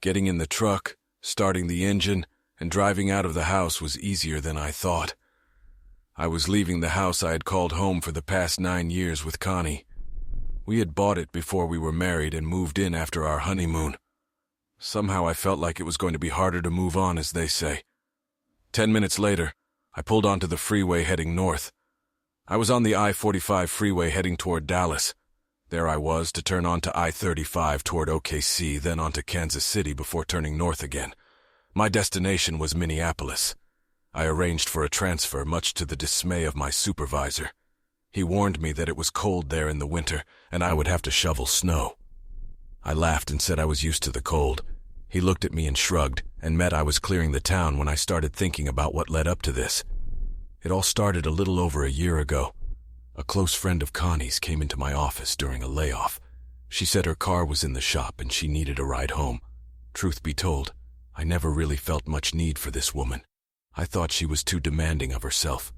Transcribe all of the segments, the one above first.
Getting in the truck, starting the engine, and driving out of the house was easier than I thought. I was leaving the house I had called home for the past 9 years with Connie. We had bought it before we were married and moved in after our honeymoon. Somehow I felt like it was going to be harder to move on, as they say. 10 minutes later, I pulled onto the freeway heading north. I was on the I-45 freeway heading toward Dallas. There I was to turn onto I-35 toward OKC, then onto Kansas City before turning north again. My destination was Minneapolis. I arranged for a transfer, much to the dismay of my supervisor. He warned me that it was cold there in the winter, and I would have to shovel snow. I laughed and said I was used to the cold. He looked at me and shrugged, and meant I was clearing the town when I started thinking about what led up to this. It all started a little over a year ago. A close friend of Connie's came into my office during a layoff. She said her car was in the shop and she needed a ride home. Truth be told, I never really felt much need for this woman. I thought she was too demanding of herself.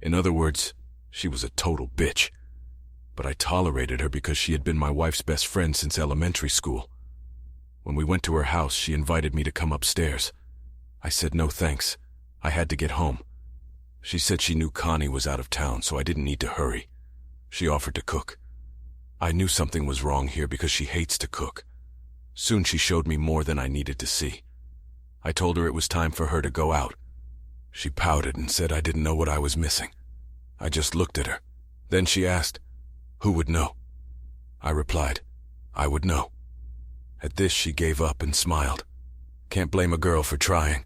In other words, she was a total bitch. But I tolerated her because she had been my wife's best friend since elementary school. When we went to her house, she invited me to come upstairs. I said no thanks. I had to get home. She said she knew Connie was out of town, so I didn't need to hurry. She offered to cook. I knew something was wrong here because she hates to cook. Soon she showed me more than I needed to see. I told her it was time for her to go out. She pouted and said I didn't know what I was missing. I just looked at her. Then she asked, "Who would know?" I replied, "I would know." At this she gave up and smiled. Can't blame a girl for trying.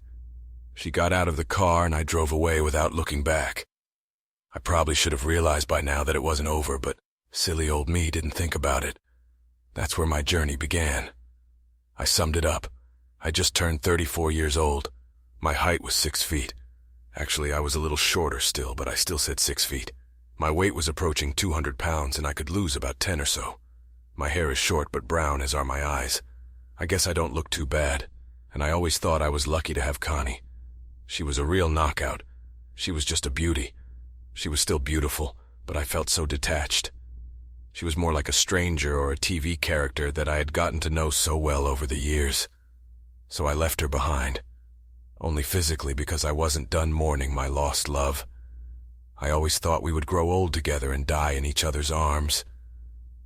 She got out of the car and I drove away without looking back. I probably should have realized by now that it wasn't over, but silly old me didn't think about it. That's where my journey began. I summed it up. I just turned 34 years old. My height was 6 feet. Actually, I was a little shorter still, but I still said 6 feet. My weight was approaching 200 pounds and I could lose about 10 or so. My hair is short but brown, as are my eyes. I guess I don't look too bad, and I always thought I was lucky to have Connie. She was a real knockout. She was just a beauty. She was still beautiful, but I felt so detached. She was more like a stranger or a TV character that I had gotten to know so well over the years. So I left her behind. Only physically, because I wasn't done mourning my lost love. I always thought we would grow old together and die in each other's arms.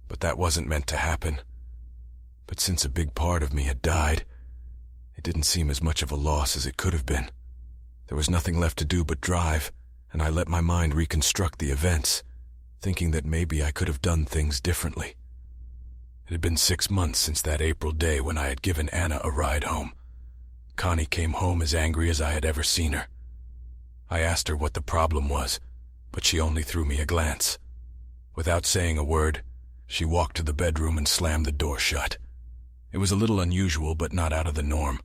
But that wasn't meant to happen. But since a big part of me had died, it didn't seem as much of a loss as it could have been. There was nothing left to do but drive, and I let my mind reconstruct the events, thinking that maybe I could have done things differently. It had been 6 months since that April day when I had given Anna a ride home. Connie came home as angry as I had ever seen her. I asked her what the problem was, but she only threw me a glance. Without saying a word, she walked to the bedroom and slammed the door shut. It was a little unusual, but not out of the norm.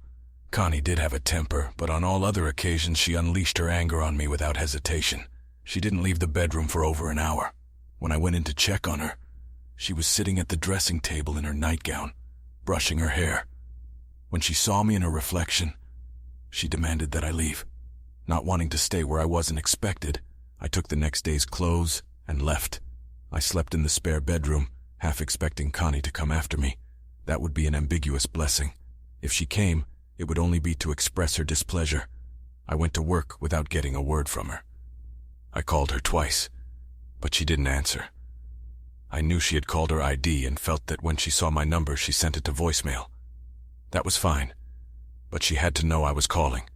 Connie did have a temper, but on all other occasions she unleashed her anger on me without hesitation. She didn't leave the bedroom for over an hour. When I went in to check on her, she was sitting at the dressing table in her nightgown, brushing her hair. When she saw me in her reflection, she demanded that I leave. Not wanting to stay where I wasn't expected, I took the next day's clothes and left. I slept in the spare bedroom, half expecting Connie to come after me. That would be an ambiguous blessing. If she came, it would only be to express her displeasure. I went to work without getting a word from her. I called her twice, but she didn't answer. I knew she had called her ID and felt that when she saw my number, she sent it to voicemail. That was fine, but she had to know I was calling.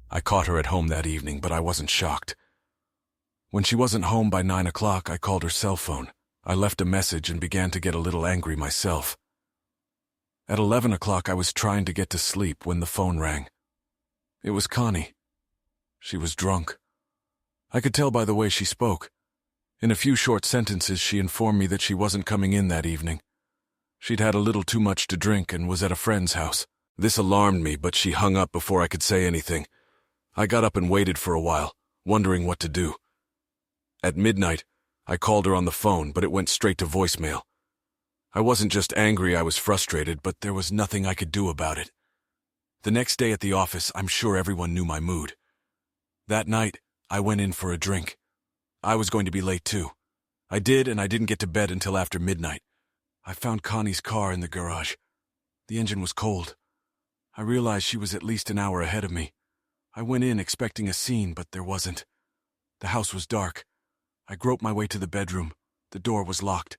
I caught her at home that evening, but I wasn't shocked. When she wasn't home by 9 o'clock, I called her cell phone. I left a message and began to get a little angry myself. At 11 o'clock, I was trying to get to sleep when the phone rang. It was Connie. She was drunk. I could tell by the way she spoke. In a few short sentences, she informed me that she wasn't coming in that evening. She'd had a little too much to drink and was at a friend's house. This alarmed me, but she hung up before I could say anything. I got up and waited for a while, wondering what to do. At midnight, I called her on the phone, but it went straight to voicemail. I wasn't just angry, I was frustrated, but there was nothing I could do about it. The next day at the office, I'm sure everyone knew my mood. That night, I went in for a drink. I was going to be late too. I did, and I didn't get to bed until after midnight. I found Connie's car in the garage. The engine was cold. I realized she was at least an hour ahead of me. I went in expecting a scene, but there wasn't. The house was dark. I groped my way to the bedroom. The door was locked.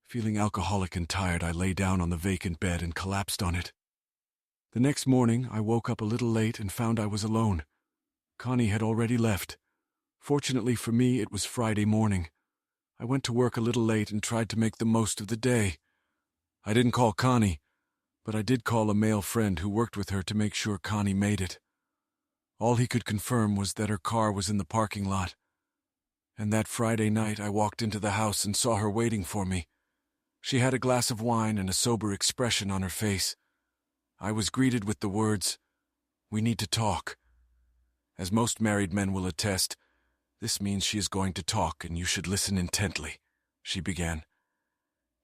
Feeling alcoholic and tired, I lay down on the vacant bed and collapsed on it. The next morning, I woke up a little late and found I was alone. Connie had already left. Fortunately for me, it was Friday morning. I went to work a little late and tried to make the most of the day. I didn't call Connie, but I did call a male friend who worked with her to make sure Connie made it. All he could confirm was that her car was in the parking lot. And that Friday night, I walked into the house and saw her waiting for me. She had a glass of wine and a sober expression on her face. I was greeted with the words, "We need to talk." As most married men will attest, this means she is going to talk and you should listen intently, she began.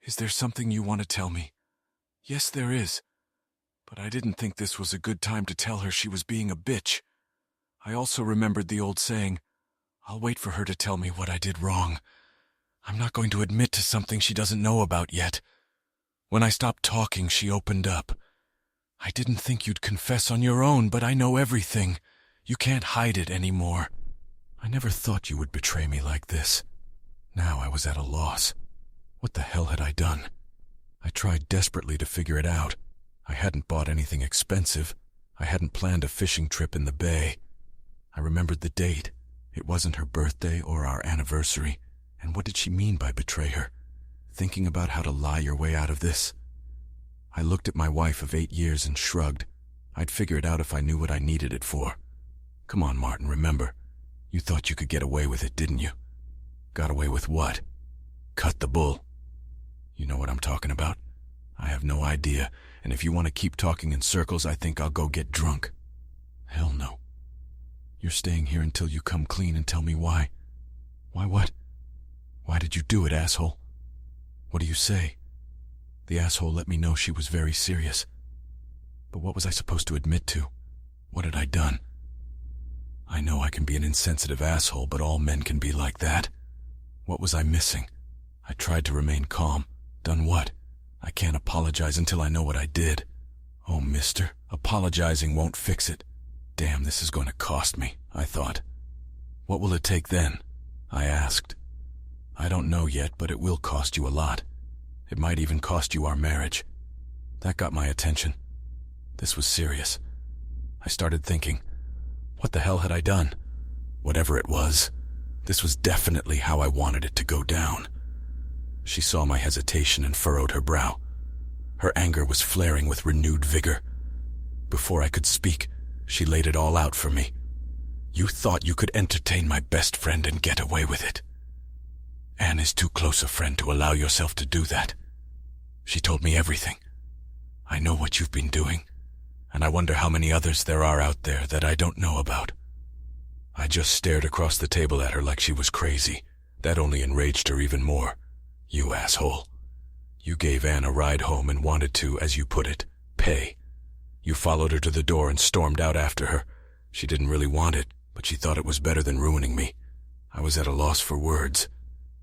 "Is there something you want to tell me?" "Yes, there is." But I didn't think this was a good time to tell her she was being a bitch. I also remembered the old saying, "I'll wait for her to tell me what I did wrong. I'm not going to admit to something she doesn't know about yet." When I stopped talking, she opened up. "I didn't think you'd confess on your own, but I know everything. You can't hide it anymore. I never thought you would betray me like this." Now I was at a loss. What the hell had I done? I tried desperately to figure it out. I hadn't bought anything expensive. I hadn't planned a fishing trip in the bay. I remembered the date. It wasn't her birthday or our anniversary. And what did she mean by betray her? Thinking about how to lie your way out of this? I looked at my wife of 8 years and shrugged. I'd figure it out if I knew what I needed it for. Come on, Martin, remember. You thought you could get away with it, didn't you? Got away with what? Cut the bull. You know what I'm talking about? I have no idea, and if you want to keep talking in circles, I think I'll go get drunk. Hell no. You're staying here until you come clean and tell me why. Why what? Why did you do it, asshole? What do you say? The asshole let me know she was very serious. But what was I supposed to admit to? What had I done? I know I can be an insensitive asshole, but all men can be like that. What was I missing? I tried to remain calm. Done what? I can't apologize until I know what I did. Oh, mister, apologizing won't fix it. Damn, this is going to cost me, I thought. What will it take then? I asked. I don't know yet, but it will cost you a lot. It might even cost you our marriage. That got my attention. This was serious. I started thinking, what the hell had I done? Whatever it was, this was definitely how I wanted it to go down. She saw my hesitation and furrowed her brow. Her anger was flaring with renewed vigor. Before I could speak, she laid it all out for me. You thought you could entertain my best friend and get away with it. Anne is too close a friend to allow yourself to do that. She told me everything. I know what you've been doing, and I wonder how many others there are out there that I don't know about. I just stared across the table at her like she was crazy. That only enraged her even more. You asshole. You gave Anne a ride home and wanted to, as you put it, pay. You followed her to the door and stormed out after her. She didn't really want it, but she thought it was better than ruining me. I was at a loss for words.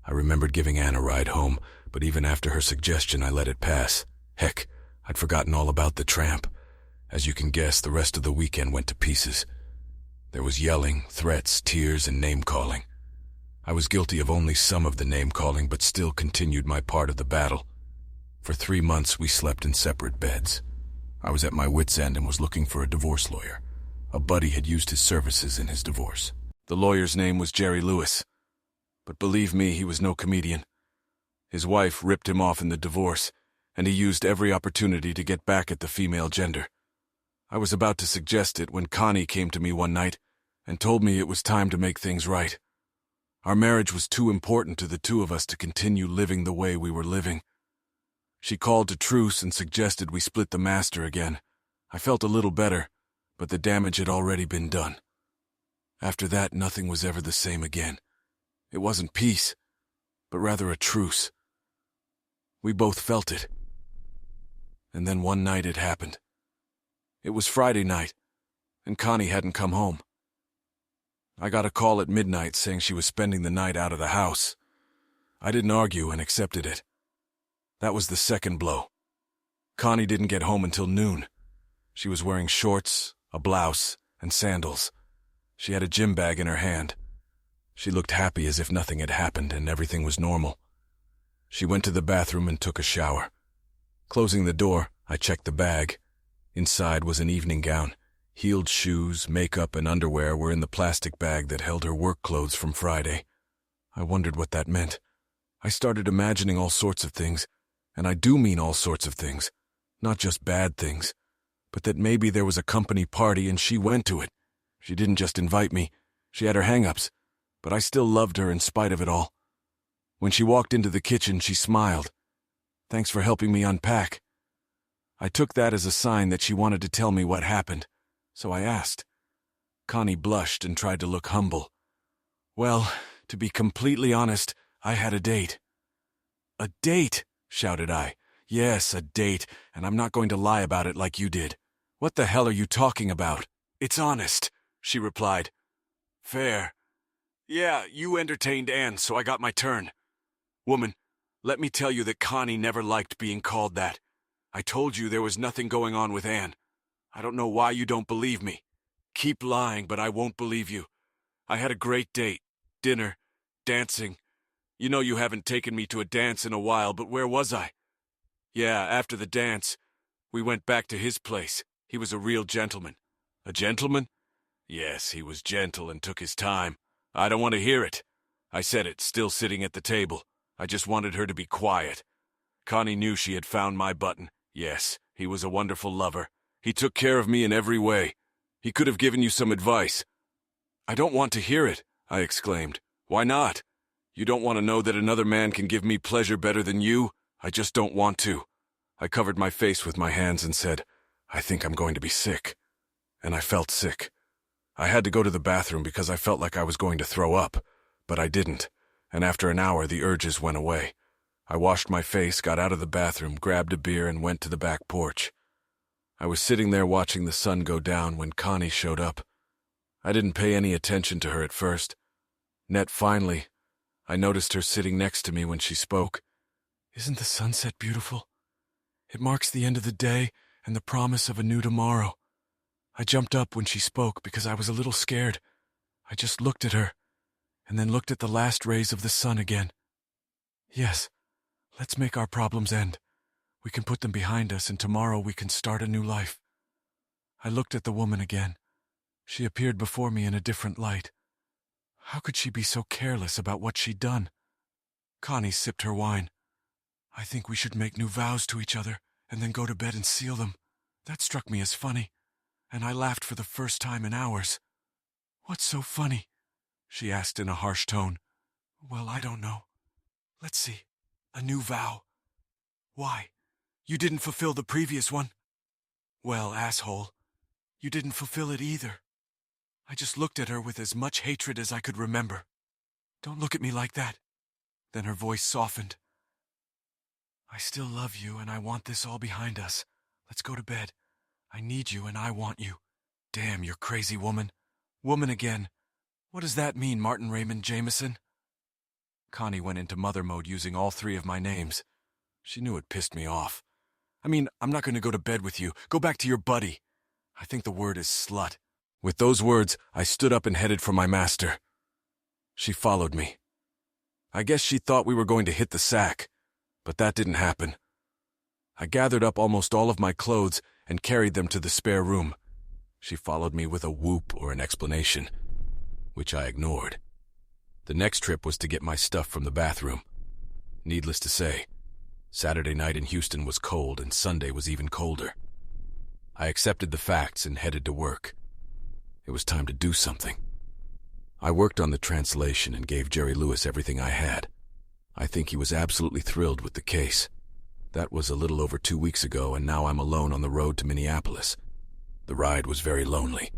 I remembered giving Anne a ride home, but even after her suggestion, I let it pass. Heck, I'd forgotten all about the tramp. As you can guess, the rest of the weekend went to pieces. There was yelling, threats, tears, and name-calling. I was guilty of only some of the name-calling, but still continued my part of the battle. For 3 months, we slept in separate beds. I was at my wit's end and was looking for a divorce lawyer. A buddy had used his services in his divorce. The lawyer's name was Jerry Lewis. But believe me, he was no comedian. His wife ripped him off in the divorce, and he used every opportunity to get back at the female gender. I was about to suggest it when Connie came to me one night and told me it was time to make things right. Our marriage was too important to the two of us to continue living the way we were living. She called to truce and suggested we split the master again. I felt a little better, but the damage had already been done. After that, nothing was ever the same again. It wasn't peace, but rather a truce. We both felt it. And then one night it happened. It was Friday night, and Connie hadn't come home. I got a call at midnight saying she was spending the night out of the house. I didn't argue and accepted it. That was the second blow. Connie didn't get home until noon. She was wearing shorts, a blouse, and sandals. She had a gym bag in her hand. She looked happy as if nothing had happened and everything was normal. She went to the bathroom and took a shower. Closing the door, I checked the bag. Inside was an evening gown. Heeled shoes, makeup, and underwear were in the plastic bag that held her work clothes from Friday. I wondered what that meant. I started imagining all sorts of things, and I do mean all sorts of things, not just bad things, but that maybe there was a company party and she went to it. She didn't just invite me. She had her hang-ups, but I still loved her in spite of it all. When she walked into the kitchen, she smiled. "Thanks for helping me unpack." I took that as a sign that she wanted to tell me what happened, so I asked. Connie blushed and tried to look humble. "Well, to be completely honest, I had a date." "A date?" shouted I. "Yes, a date, and I'm not going to lie about it like you did." "What the hell are you talking about?" "It's honest," she replied. "Fair. Yeah, you entertained Anne, so I got my turn. Woman, let me tell you that Connie never liked being called that. I told you there was nothing going on with Anne. I don't know why you don't believe me. Keep lying, but I won't believe you. I had a great date. Dinner. Dancing. You know you haven't taken me to a dance in a while, but where was I? Yeah, after the dance, we went back to his place. He was a real gentleman." "A gentleman?" "Yes, he was gentle and took his time. I don't want to hear it." I said it, still sitting at the table. I just wanted her to be quiet. Connie knew she had found my button. Yes, he was a wonderful lover. He took care of me in every way. He could have given you some advice. "I don't want to hear it," I exclaimed. "Why not? You don't want to know that another man can give me pleasure better than you? I just don't want to." I covered my face with my hands and said, "I think I'm going to be sick." And I felt sick. I had to go to the bathroom because I felt like I was going to throw up, but I didn't, and after an hour the urges went away. I washed my face, got out of the bathroom, grabbed a beer, and went to the back porch. I was sitting there watching the sun go down when Connie showed up. I didn't pay any attention to her at first. Finally, I noticed her sitting next to me when she spoke. "Isn't the sunset beautiful? It marks the end of the day and the promise of a new tomorrow." I jumped up when she spoke because I was a little scared. I just looked at her, and then looked at the last rays of the sun again. "Yes, let's make our problems end. We can put them behind us, and tomorrow we can start a new life." I looked at the woman again. She appeared before me in a different light. How could she be so careless about what she'd done? Connie sipped her wine. "I think we should make new vows to each other, and then go to bed and seal them." That struck me as funny, and I laughed for the first time in hours. "What's so funny?" she asked in a harsh tone. "Well, I don't know. Let's see. A new vow. Why? You didn't fulfill the previous one?" "Well, asshole, you didn't fulfill it either." I just looked at her with as much hatred as I could remember. "Don't look at me like that." Then her voice softened. "I still love you, and I want this all behind us. Let's go to bed. I need you, and I want you." "Damn, you're crazy, woman." "Woman again. What does that mean, Martin Raymond Jameson?" Connie went into mother mode using all three of my names. She knew it pissed me off. "I mean, I'm not going to go to bed with you. Go back to your buddy." I think the word is slut. With those words, I stood up and headed for my master. She followed me. I guess she thought we were going to hit the sack, but that didn't happen. I gathered up almost all of my clothes and carried them to the spare room. She followed me with a whoop or an explanation, which I ignored. The next trip was to get my stuff from the bathroom. Needless to say, Saturday night in Houston was cold and Sunday was even colder. I accepted the facts and headed to work. It was time to do something. I worked on the translation and gave Jerry Lewis everything I had. I think he was absolutely thrilled with the case. That was a little over 2 weeks ago, and now I'm alone on the road to Minneapolis. The ride was very lonely,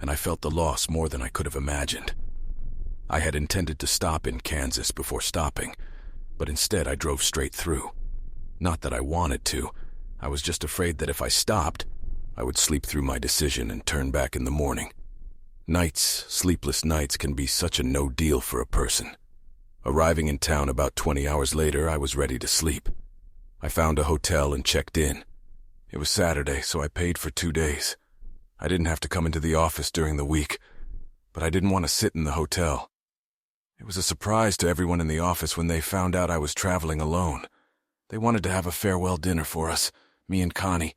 and I felt the loss more than I could have imagined. I had intended to stop in Kansas before stopping, but instead I drove straight through. Not that I wanted to. I was just afraid that if I stopped, I would sleep through my decision and turn back in the morning. Sleepless nights can be such a no deal for a person. Arriving in town about 20 hours later, I was ready to sleep. I found a hotel and checked in. It was Saturday, so I paid for 2 days. I didn't have to come into the office during the week, but I didn't want to sit in the hotel. It was a surprise to everyone in the office when they found out I was traveling alone. They wanted to have a farewell dinner for us, me and Connie,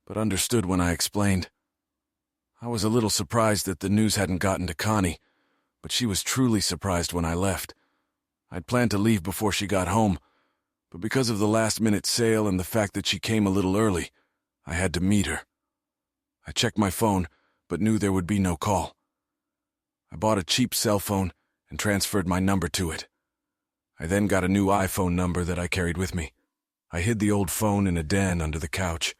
but understood when I explained. I was a little surprised that the news hadn't gotten to Connie, but she was truly surprised when I left. I'd planned to leave before she got home, but because of the last-minute sale and the fact that she came a little early, I had to meet her. I checked my phone, but knew there would be no call. I bought a cheap cell phone and transferred my number to it. I then got a new iPhone number that I carried with me. I hid the old phone in a den under the couch.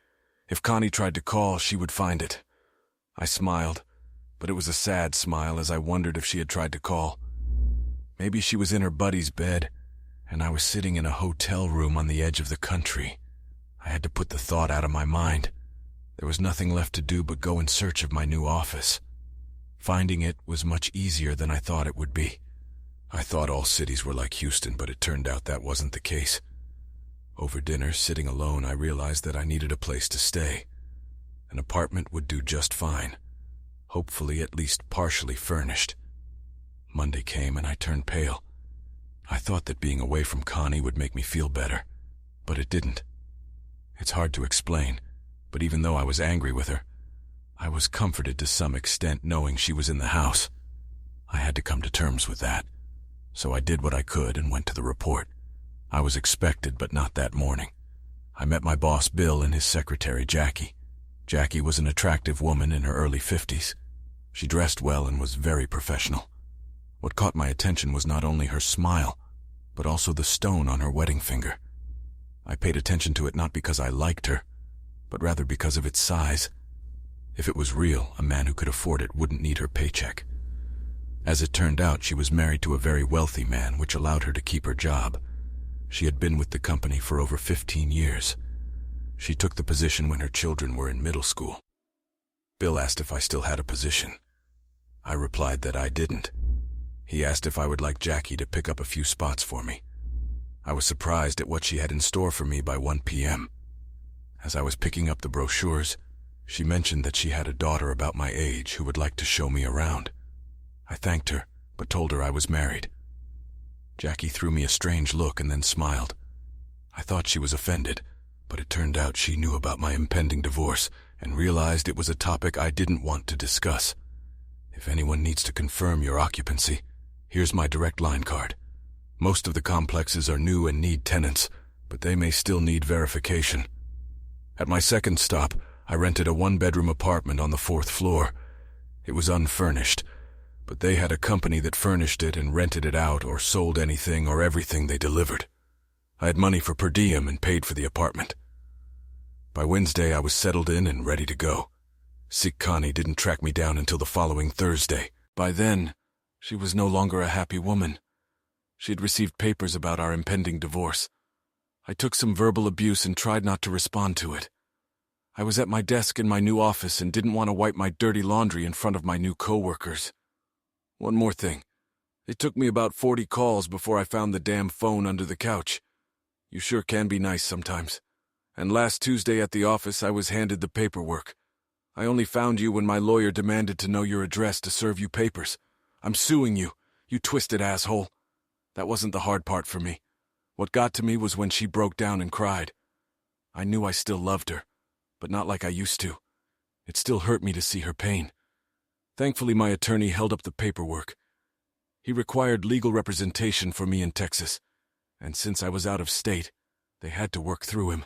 If Connie tried to call, she would find it. I smiled, but it was a sad smile as I wondered if she had tried to call. Maybe she was in her buddy's bed, and I was sitting in a hotel room on the edge of the country. I had to put the thought out of my mind. There was nothing left to do but go in search of my new office. Finding it was much easier than I thought it would be. I thought all cities were like Houston, but it turned out that wasn't the case. Over dinner, sitting alone, I realized that I needed a place to stay. An apartment would do just fine, hopefully at least partially furnished. Monday came and I turned pale. I thought that being away from Connie would make me feel better, but it didn't. It's hard to explain, but even though I was angry with her, I was comforted to some extent knowing she was in the house. I had to come to terms with that, so I did what I could and went to the report. I was expected, but not that morning. I met my boss Bill and his secretary Jackie. Jackie was an attractive woman in her early 50s. She dressed well and was very professional. What caught my attention was not only her smile, but also the stone on her wedding finger. I paid attention to it not because I liked her, but rather because of its size. If it was real, a man who could afford it wouldn't need her paycheck. As it turned out, she was married to a very wealthy man, which allowed her to keep her job. She had been with the company for over 15 years. She took the position when her children were in middle school. Bill asked if I still had a position. I replied that I didn't. He asked if I would like Jackie to pick up a few spots for me. I was surprised at what she had in store for me by 1 p.m. As I was picking up the brochures, she mentioned that she had a daughter about my age who would like to show me around. I thanked her, but told her I was married. Jackie threw me a strange look and then smiled. I thought she was offended, but it turned out she knew about my impending divorce and realized it was a topic I didn't want to discuss. If anyone needs to confirm your occupancy, here's my direct line card. Most of the complexes are new and need tenants, but they may still need verification. At my second stop, I rented a 1-bedroom apartment on the 4th floor. It was unfurnished, but they had a company that furnished it and rented it out or sold anything or everything they delivered. I had money for per diem and paid for the apartment. By Wednesday, I was settled in and ready to go. Sick Connie didn't track me down until the following Thursday. By then, she was no longer a happy woman. She had received papers about our impending divorce. I took some verbal abuse and tried not to respond to it. I was at my desk in my new office and didn't want to wipe my dirty laundry in front of my new coworkers. One more thing. It took me about 40 calls before I found the damn phone under the couch. You sure can be nice sometimes. And last Tuesday at the office, I was handed the paperwork. I only found you when my lawyer demanded to know your address to serve you papers. I'm suing you, you twisted asshole. That wasn't the hard part for me. What got to me was when she broke down and cried. I knew I still loved her, but not like I used to. It still hurt me to see her pain. Thankfully, my attorney held up the paperwork. He required legal representation for me in Texas, and since I was out of state, they had to work through him.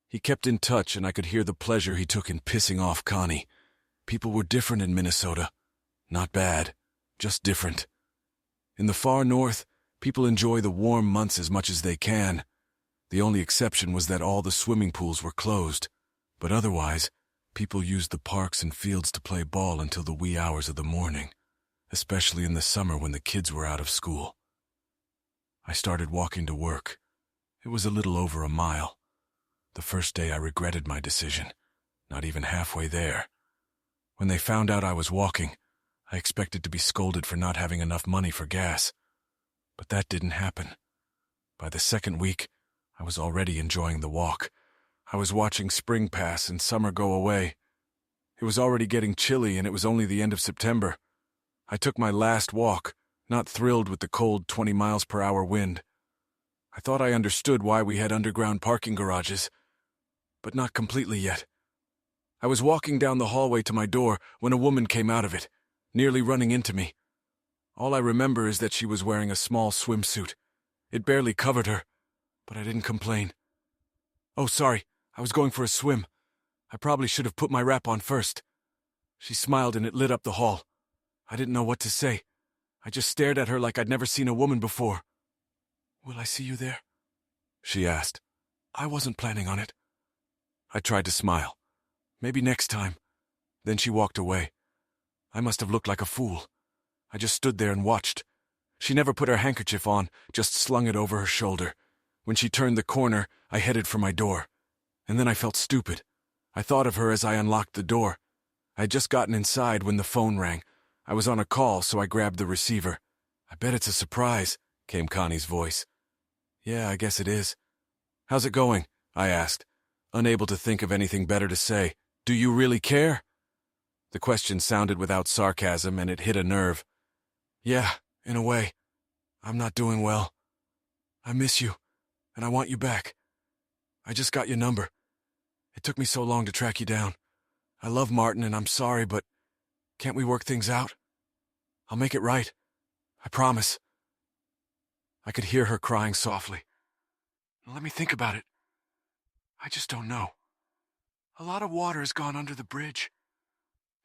He kept in touch, and I could hear the pleasure he took in pissing off Connie. People were different in Minnesota. Not bad, just different. In the far north, people enjoy the warm months as much as they can. The only exception was that all the swimming pools were closed, but otherwise, people used the parks and fields to play ball until the wee hours of the morning, especially in the summer when the kids were out of school. I started walking to work. It was a little over a mile. The first day I regretted my decision, not even halfway there. When they found out I was walking, I expected to be scolded for not having enough money for gas. But that didn't happen. By the second week, I was already enjoying the walk. I was watching spring pass and summer go away. It was already getting chilly, and it was only the end of September. I took my last walk, not thrilled with the cold 20-mile-per-hour wind. I thought I understood why we had underground parking garages, but not completely yet. I was walking down the hallway to my door when a woman came out of it, nearly running into me. All I remember is that she was wearing a small swimsuit. It barely covered her, but I didn't complain. "Oh, sorry, I was going for a swim. I probably should have put my wrap on first." She smiled and it lit up the hall. I didn't know what to say. I just stared at her like I'd never seen a woman before. "Will I see you there?" she asked. I wasn't planning on it. I tried to smile. "Maybe next time." Then she walked away. I must have looked like a fool. I just stood there and watched. She never put her handkerchief on, just slung it over her shoulder. When she turned the corner, I headed for my door. And then I felt stupid. I thought of her as I unlocked the door. I had just gotten inside when the phone rang. I was on a call, so I grabbed the receiver. "I bet it's a surprise," came Connie's voice. "Yeah, I guess it is." "How's it going?" I asked, unable to think of anything better to say. "Do you really care?" The question sounded without sarcasm, and it hit a nerve. "Yeah, in a way. I'm not doing well. I miss you, and I want you back. I just got your number. It took me so long to track you down. I love Martin, and I'm sorry, but can't we work things out? I'll make it right. I promise." I could hear her crying softly. "Let me think about it. I just don't know. A lot of water has gone under the bridge.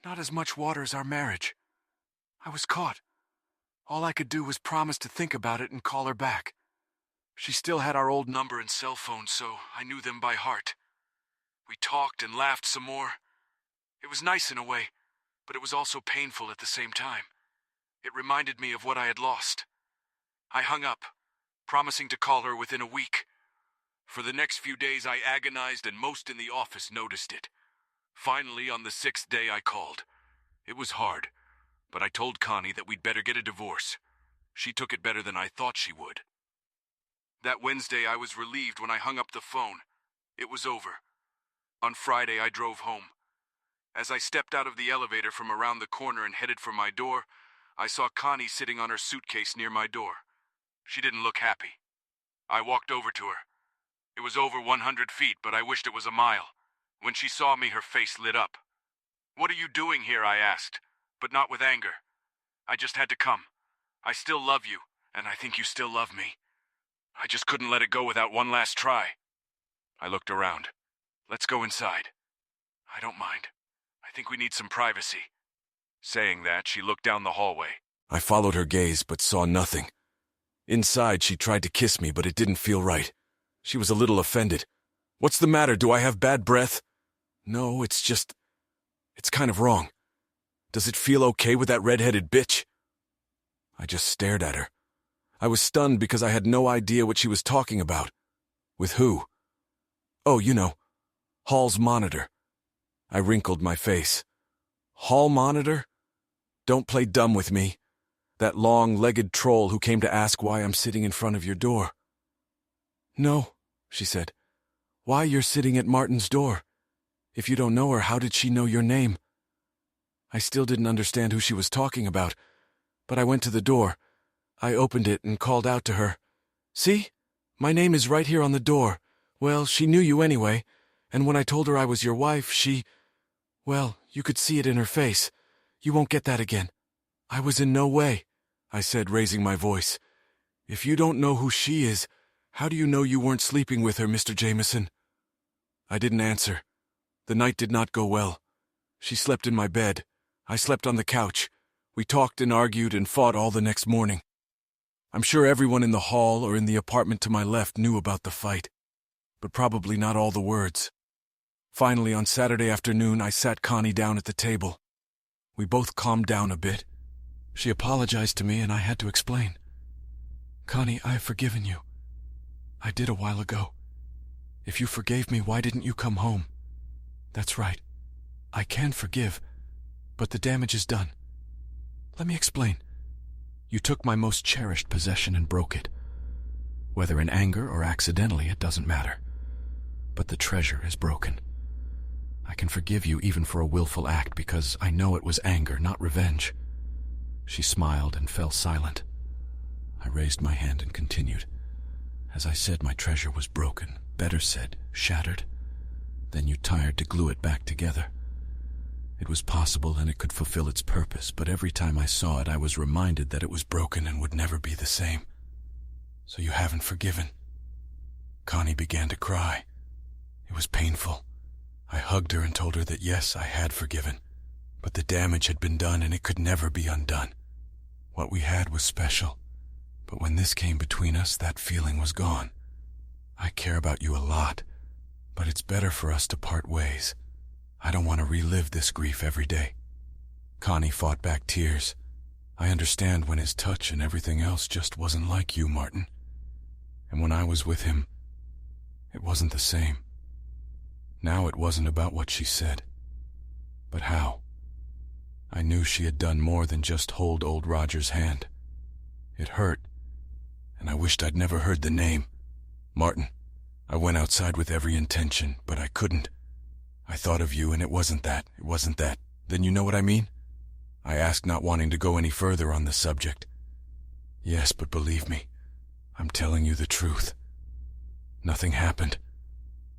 Not as much water as our marriage. I was caught. All I could do was promise to think about it and call her back. She still had our old number and cell phone, so I knew them by heart. We talked and laughed some more. It was nice in a way, but it was also painful at the same time. It reminded me of what I had lost. I hung up, promising to call her within a week. For the next few days I agonized, and most in the office noticed it. Finally, on the 6th day, I called. It was hard, but I told Connie that we'd better get a divorce. She took it better than I thought she would. That Wednesday, I was relieved when I hung up the phone. It was over. On Friday, I drove home. As I stepped out of the elevator from around the corner and headed for my door, I saw Connie sitting on her suitcase near my door. She didn't look happy. I walked over to her. It was over 100 feet, but I wished it was a mile. When she saw me, her face lit up. "What are you doing here?" I asked, but not with anger. "I just had to come. I still love you, and I think you still love me. I just couldn't let it go without one last try." I looked around. "Let's go inside." "I don't mind. I think we need some privacy." Saying that, she looked down the hallway. I followed her gaze, but saw nothing. Inside, she tried to kiss me, but it didn't feel right. She was a little offended. "What's the matter? Do I have bad breath?" "No, it's kind of wrong. Does it feel okay with that red-headed bitch?" I just stared at her. I was stunned because I had no idea what she was talking about. With who? "Oh, you know, Hall's monitor." I wrinkled my face. "Hall monitor? Don't play dumb with me. That long-legged troll who came to ask why I'm sitting in front of your door." "No," she said. "Why you're sitting at Martin's door? If you don't know her, how did she know your name?" I still didn't understand who she was talking about, but I went to the door. I opened it and called out to her. "See? My name is right here on the door. Well, she knew you anyway, and when I told her I was your wife, well, you could see it in her face. You won't get that again." "I was in no way," I said, raising my voice. "If you don't know who she is, how do you know you weren't sleeping with her, Mr. Jameson?" I didn't answer. The night did not go well. She slept in my bed. I slept on the couch. We talked and argued and fought all the next morning. I'm sure everyone in the hall or in the apartment to my left knew about the fight, but probably not all the words. Finally, on Saturday afternoon, I sat Connie down at the table. We both calmed down a bit. She apologized to me, and I had to explain. "Connie, I have forgiven you. I did a while ago. If you forgave me, why didn't you come home? That's right. I can forgive, but the damage is done. Let me explain. You took my most cherished possession and broke it. Whether in anger or accidentally, it doesn't matter. but the treasure is broken. I can forgive you even for a willful act because I know it was anger, not revenge." She smiled and fell silent. I raised my hand and continued. "As I said, my treasure was broken. Better said, shattered. Then you tired to glue it back together. It was possible and it could fulfill its purpose, but every time I saw it, I was reminded that it was broken and would never be the same. So you haven't forgiven." Connie began to cry. It was painful. I hugged her and told her that yes, I had forgiven, but the damage had been done and it could never be undone. What we had was special, but when this came between us, that feeling was gone. I care about you a lot, but it's better for us to part ways. I don't want to relive this grief every day." Connie fought back tears. "I understand when his touch and everything else just wasn't like you, Martin. And when I was with him, it wasn't the same. Now it wasn't about what she said, but how. I knew she had done more than just hold old Roger's hand. It hurt, and I wished I'd never heard the name. Martin, I went outside with every intention, but I couldn't. I thought of you, and it wasn't that. Then you know what I mean?" I asked, not wanting to go any further on the subject. "Yes, but believe me, I'm telling you the truth. Nothing happened."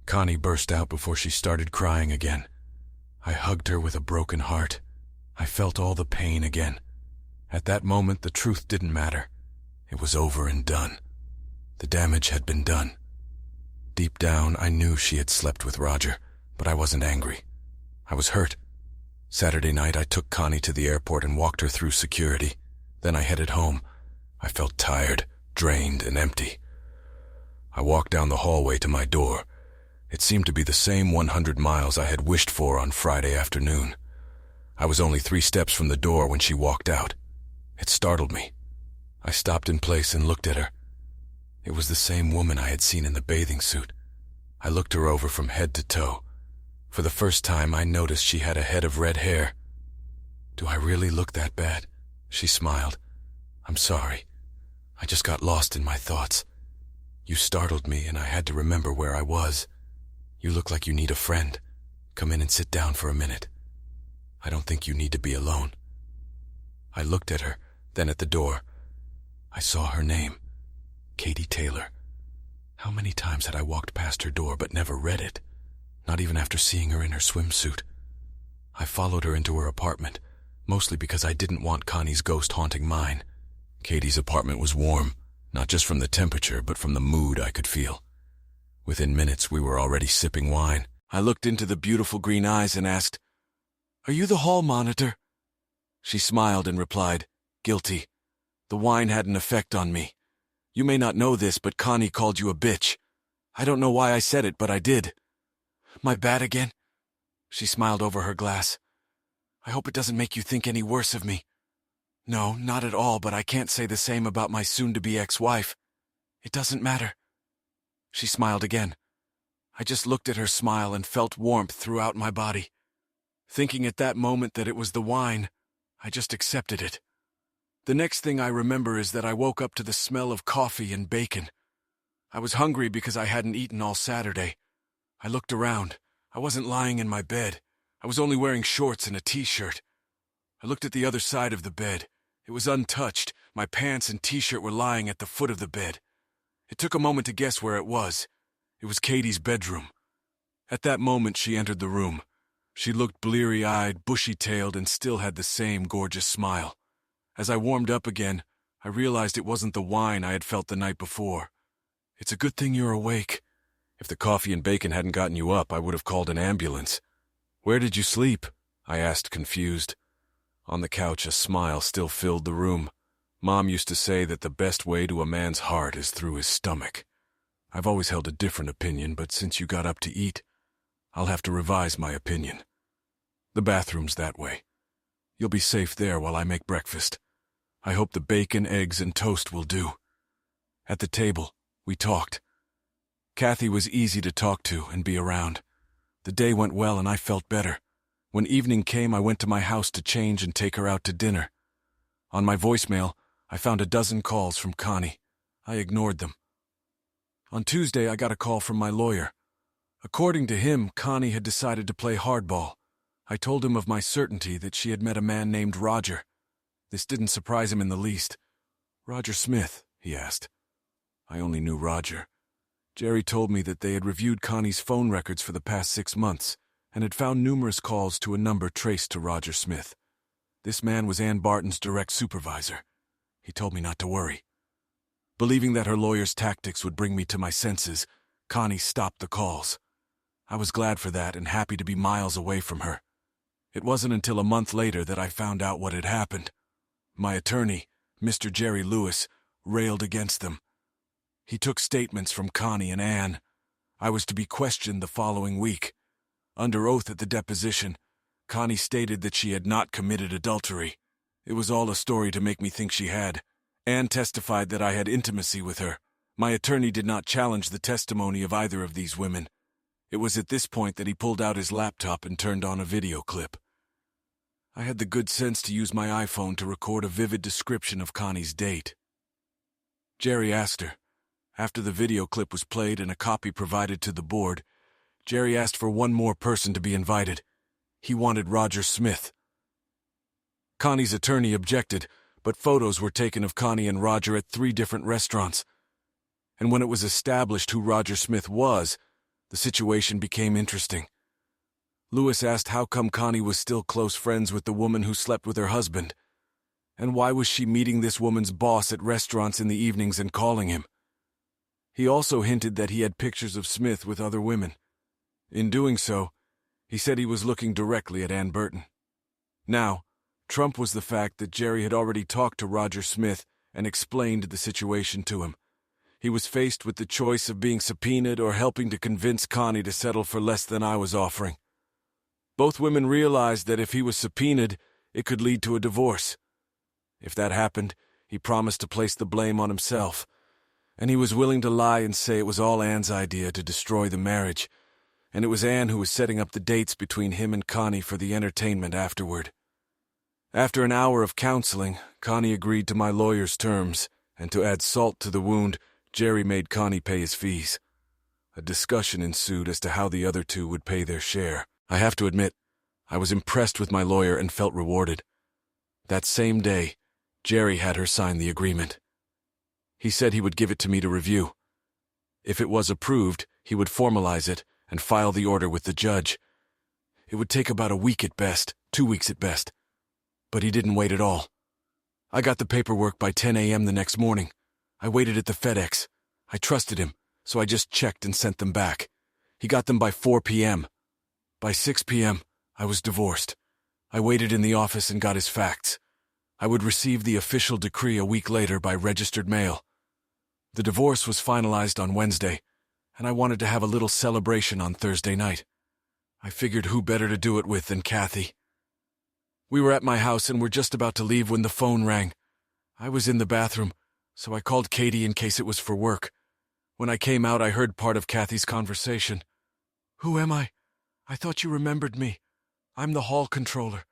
Connie burst out before she started crying again. I hugged her with a broken heart. I felt all the pain again. At that moment, the truth didn't matter. It was over and done. The damage had been done. Deep down, I knew she had slept with Roger, but I wasn't angry. I was hurt. Saturday night, I took Connie to the airport and walked her through security. Then I headed home. I felt tired, drained, and empty. I walked down the hallway to my door. It seemed to be the same 100 miles I had wished for on Friday afternoon. I was only 3 steps from the door when she walked out. It startled me. I stopped in place and looked at her. It was the same woman I had seen in the bathing suit. I looked her over from head to toe. For the first time, I noticed she had a head of red hair. "Do I really look that bad?" She smiled. "I'm sorry. I just got lost in my thoughts. You startled me and I had to remember where I was. You look like you need a friend. Come in and sit down for a minute. I don't think you need to be alone." I looked at her, then at the door. I saw her name, Katie Taylor. How many times had I walked past her door but never read it? Not even after seeing her in her swimsuit. I followed her into her apartment, mostly because I didn't want Connie's ghost haunting mine. Katie's apartment was warm, not just from the temperature, but from the mood I could feel. Within minutes, we were already sipping wine. I looked into the beautiful green eyes and asked, "Are you the hall monitor?" She smiled and replied, "Guilty. The wine had an effect on me. You may not know this, but Connie called you a bitch. I don't know why I said it, but I did." "My bad again?" She smiled over her glass. "I hope it doesn't make you think any worse of me." "No, not at all, but I can't say the same about my soon-to-be ex-wife. It doesn't matter." She smiled again. I just looked at her smile and felt warmth throughout my body. Thinking at that moment that it was the wine, I just accepted it. The next thing I remember is that I woke up to the smell of coffee and bacon. I was hungry because I hadn't eaten all Saturday. I looked around. I wasn't lying in my bed. I was only wearing shorts and a t-shirt. I looked at the other side of the bed. It was untouched. My pants and t-shirt were lying at the foot of the bed. It took a moment to guess where it was. It was Katie's bedroom. At that moment, she entered the room. She looked bleary-eyed, bushy-tailed, and still had the same gorgeous smile. As I warmed up again, I realized it wasn't the wine I had felt the night before. "It's a good thing you're awake. If the coffee and bacon hadn't gotten you up, I would have called an ambulance." "Where did you sleep?" I asked, confused. On the couch, a smile still filled the room. Mom used to say that the best way to a man's heart is through his stomach. I've always held a different opinion, but since you got up to eat, I'll have to revise my opinion. The bathroom's that way. You'll be safe there while I make breakfast. I hope the bacon, eggs, and toast will do." At the table, we talked. Kathy was easy to talk to and be around. The day went well and I felt better. When evening came, I went to my house to change and take her out to dinner. On my voicemail, I found a dozen calls from Connie. I ignored them. On Tuesday, I got a call from my lawyer. According to him, Connie had decided to play hardball. I told him of my certainty that she had met a man named Roger. This didn't surprise him in the least. "Roger Smith?" he asked. I only knew Roger. Jerry told me that they had reviewed Connie's phone records for the past 6 months and had found numerous calls to a number traced to Roger Smith. This man was Ann Barton's direct supervisor. He told me not to worry. Believing that her lawyer's tactics would bring me to my senses, Connie stopped the calls. I was glad for that and happy to be miles away from her. It wasn't until a month later that I found out what had happened. My attorney, Mr. Jerry Lewis, railed against them. He took statements from Connie and Ann. I was to be questioned the following week. Under oath at the deposition, Connie stated that she had not committed adultery. It was all a story to make me think she had. Ann testified that I had intimacy with her. My attorney did not challenge the testimony of either of these women. It was at this point that he pulled out his laptop and turned on a video clip. I had the good sense to use my iPhone to record a vivid description of Connie's date. Jerry asked her. After the video clip was played and a copy provided to the board, Jerry asked for one more person to be invited. He wanted Roger Smith. Connie's attorney objected, but photos were taken of Connie and Roger at 3 different restaurants. And when it was established who Roger Smith was, the situation became interesting. Lewis asked how come Connie was still close friends with the woman who slept with her husband, and why was she meeting this woman's boss at restaurants in the evenings and calling him. He also hinted that he had pictures of Smith with other women. In doing so, he said he was looking directly at Ann Burton. Now, trump was the fact that Jerry had already talked to Roger Smith and explained the situation to him. He was faced with the choice of being subpoenaed or helping to convince Connie to settle for less than I was offering. Both women realized that if he was subpoenaed, it could lead to a divorce. If that happened, he promised to place the blame on himself, and he was willing to lie and say it was all Ann's idea to destroy the marriage, and it was Ann who was setting up the dates between him and Connie for the entertainment afterward. After an hour of counseling, Connie agreed to my lawyer's terms, and to add salt to the wound, Jerry made Connie pay his fees. A discussion ensued as to how the other two would pay their share. I have to admit, I was impressed with my lawyer and felt rewarded. That same day, Jerry had her sign the agreement. He said he would give it to me to review. If it was approved, he would formalize it and file the order with the judge. It would take about a week at best, 2 weeks at best. But he didn't wait at all. I got the paperwork by 10 a.m. the next morning. I waited at the FedEx. I trusted him, so I just checked and sent them back. He got them by 4 p.m. By 6 p.m., I was divorced. I waited in the office and got his facts. I would receive the official decree a week later by registered mail. The divorce was finalized on Wednesday, and I wanted to have a little celebration on Thursday night. I figured who better to do it with than Kathy. We were at my house and were just about to leave when the phone rang. I was in the bathroom, so I called Katie in case it was for work. When I came out, I heard part of Kathy's conversation. "Who am I? I thought you remembered me. I'm the hall controller."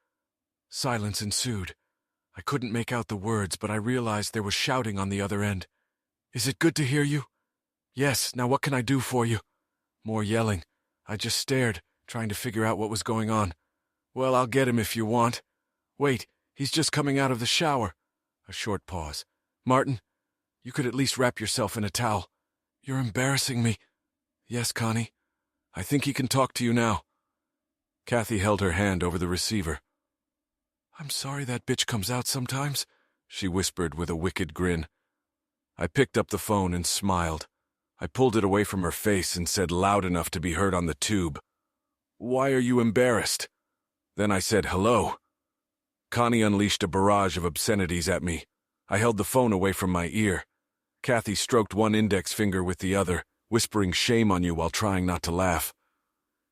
Silence ensued. I couldn't make out the words, but I realized there was shouting on the other end. "Is it good to hear you?" "Yes, now what can I do for you?" More yelling. I just stared, trying to figure out what was going on. "Well, I'll get him if you want." "Wait, he's just coming out of the shower." A short pause. "Martin, you could at least wrap yourself in a towel." "You're embarrassing me." "Yes, Connie. I think he can talk to you now." Kathy held her hand over the receiver. "I'm sorry that bitch comes out sometimes," she whispered with a wicked grin. I picked up the phone and smiled. I pulled it away from her face and said loud enough to be heard on the tube, "Why are you embarrassed?" Then I said hello. Connie unleashed a barrage of obscenities at me. I held the phone away from my ear. Kathy stroked one index finger with the other, whispering shame on you while trying not to laugh.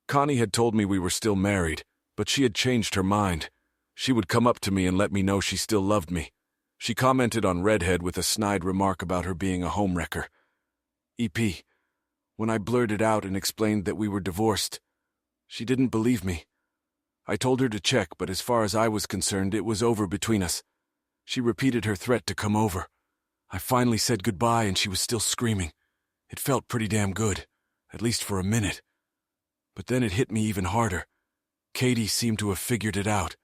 Connie had told me we were still married, but she had changed her mind. She would come up to me and let me know she still loved me. She commented on Redhead with a snide remark about her being a homewrecker. EP. When I blurted out and explained that we were divorced, she didn't believe me. I told her to check, but as far as I was concerned, it was over between us. She repeated her threat to come over. I finally said goodbye and she was still screaming. It felt pretty damn good, at least for a minute. But then it hit me even harder. Katie seemed to have figured it out.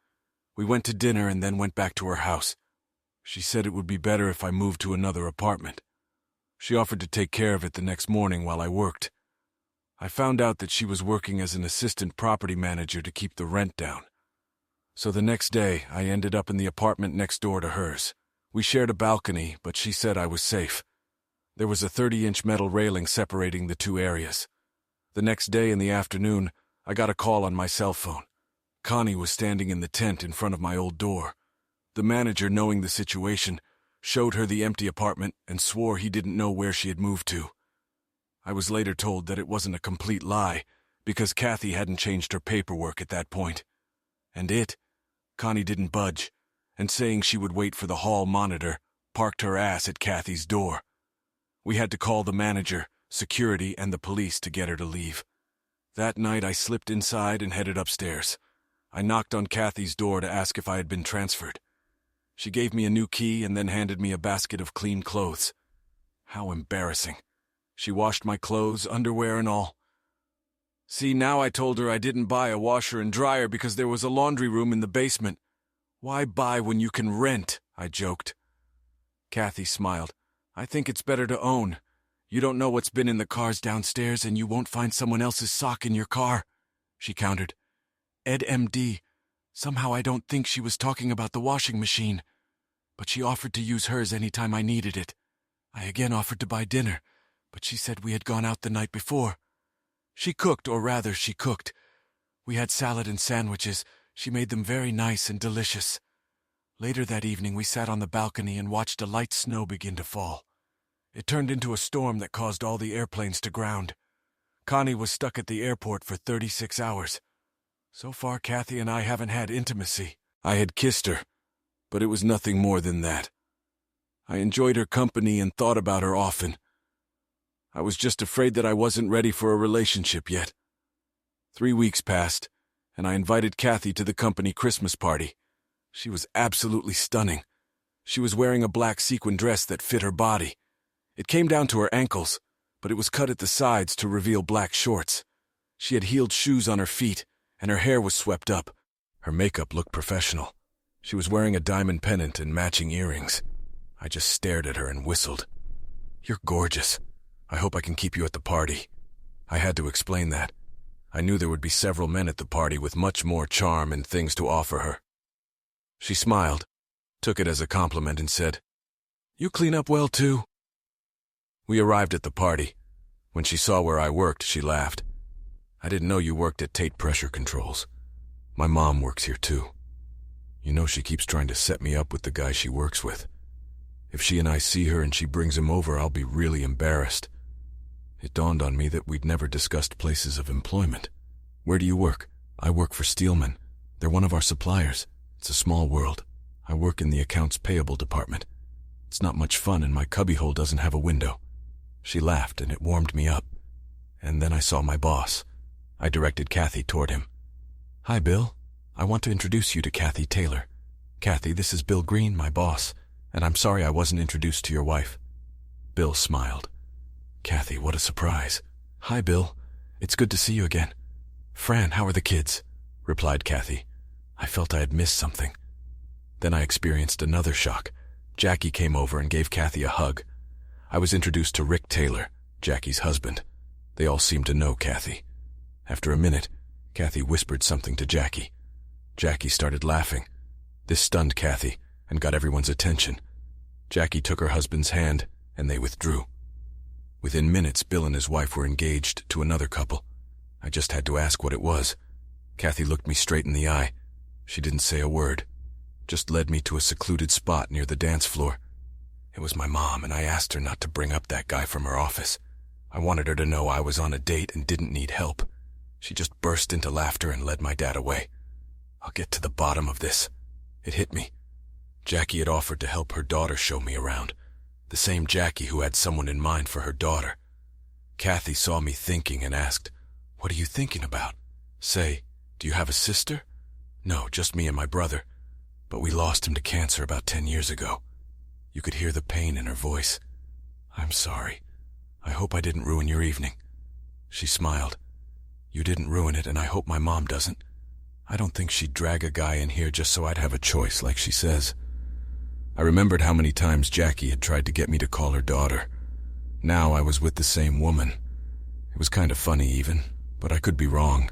We went to dinner and then went back to her house. She said it would be better if I moved to another apartment. She offered to take care of it the next morning while I worked. I found out that she was working as an assistant property manager to keep the rent down. So the next day, I ended up in the apartment next door to hers. We shared a balcony, but she said I was safe. There was a 30-inch metal railing separating the two areas. The next day in the afternoon, I got a call on my cell phone. Connie was standing in the tent in front of my old door. The manager, knowing the situation, showed her the empty apartment and swore he didn't know where she had moved to. I was later told that it wasn't a complete lie, because Kathy hadn't changed her paperwork at that point. And Connie didn't budge, and saying she would wait for the hall monitor, parked her ass at Kathy's door. We had to call the manager, security, and the police to get her to leave. That night I slipped inside and headed upstairs. I knocked on Kathy's door to ask if I had been transferred. She gave me a new key and then handed me a basket of clean clothes. How embarrassing. She washed my clothes, underwear and all. See, now I told her I didn't buy a washer and dryer because there was a laundry room in the basement. Why buy when you can rent? I joked. Kathy smiled. I think it's better to own. You don't know what's been in the cars downstairs and you won't find someone else's sock in your car, she countered. Ed MD. Somehow I don't think she was talking about the washing machine, but she offered to use hers any time I needed it. I again offered to buy dinner, but she said we had gone out the night before. She cooked, or rather she cooked. We had salad and sandwiches. She made them very nice and delicious. Later that evening we sat on the balcony and watched a light snow begin to fall. It turned into a storm that caused all the airplanes to ground. Connie was stuck at the airport for 36 hours. So far, Kathy and I haven't had intimacy. I had kissed her, but it was nothing more than that. I enjoyed her company and thought about her often. I was just afraid that I wasn't ready for a relationship yet. 3 weeks passed, and I invited Kathy to the company Christmas party. She was absolutely stunning. She was wearing a black sequin dress that fit her body. It came down to her ankles, but it was cut at the sides to reveal black shorts. She had heeled shoes on her feet, and her hair was swept up. Her makeup looked professional. She was wearing a diamond pendant and matching earrings. I just stared at her and whistled. You're gorgeous. I hope I can keep you at the party. I had to explain that. I knew there would be several men at the party with much more charm and things to offer her. She smiled, took it as a compliment and said, You clean up well too. We arrived at the party. When she saw where I worked, she laughed. I didn't know you worked at Tate Pressure Controls. My mom works here too. You know she keeps trying to set me up with the guy she works with. If she and I see her and she brings him over, I'll be really embarrassed. It dawned on me that we'd never discussed places of employment. Where do you work? I work for Steelman. They're one of our suppliers. It's a small world. I work in the accounts payable department. It's not much fun and my cubbyhole doesn't have a window. She laughed and it warmed me up. And then I saw my boss. I directed Kathy toward him. Hi, Bill. I want to introduce you to Kathy Taylor. Kathy, this is Bill Green, my boss, and I'm sorry I wasn't introduced to your wife. Bill smiled. Kathy, what a surprise. Hi, Bill. It's good to see you again. Fran, how are the kids? Replied Kathy. I felt I had missed something. Then I experienced another shock. Jackie came over and gave Kathy a hug. I was introduced to Rick Taylor, Jackie's husband. They all seemed to know Kathy. After a minute, Kathy whispered something to Jackie. Jackie started laughing. This stunned Kathy and got everyone's attention. Jackie took her husband's hand, and they withdrew. Within minutes, Bill and his wife were engaged to another couple. I just had to ask what it was. Kathy looked me straight in the eye. She didn't say a word, just led me to a secluded spot near the dance floor. It was my mom, and I asked her not to bring up that guy from her office. I wanted her to know I was on a date and didn't need help. She just burst into laughter and led my dad away. I'll get to the bottom of this. It hit me. Jackie had offered to help her daughter show me around. The same Jackie who had someone in mind for her daughter. Kathy saw me thinking and asked, What are you thinking about? Say, do you have a sister? No, just me and my brother. But we lost him to cancer about 10 years ago. You could hear the pain in her voice. I'm sorry. I hope I didn't ruin your evening. She smiled. You didn't ruin it, and I hope my mom doesn't. I don't think she'd drag a guy in here just so I'd have a choice, like she says. I remembered how many times Jackie had tried to get me to call her daughter. Now I was with the same woman. It was kind of funny even, but I could be wrong.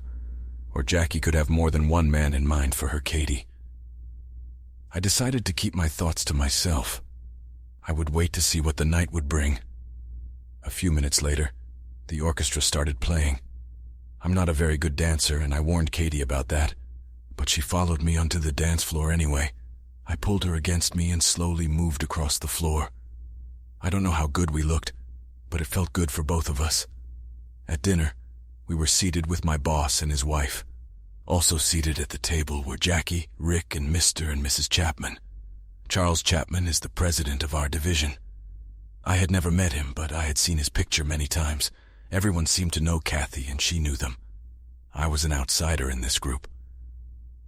Or Jackie could have more than one man in mind for her Katie. I decided to keep my thoughts to myself. I would wait to see what the night would bring. A few minutes later, the orchestra started playing. I'm not a very good dancer, and I warned Katie about that, but she followed me onto the dance floor anyway. I pulled her against me and slowly moved across the floor. I don't know how good we looked, but it felt good for both of us. At dinner, we were seated with my boss and his wife. Also seated at the table were Jackie, Rick, and Mr. and Mrs. Chapman. Charles Chapman is the president of our division. I had never met him, but I had seen his picture many times. Everyone seemed to know Kathy, and she knew them. I was an outsider in this group.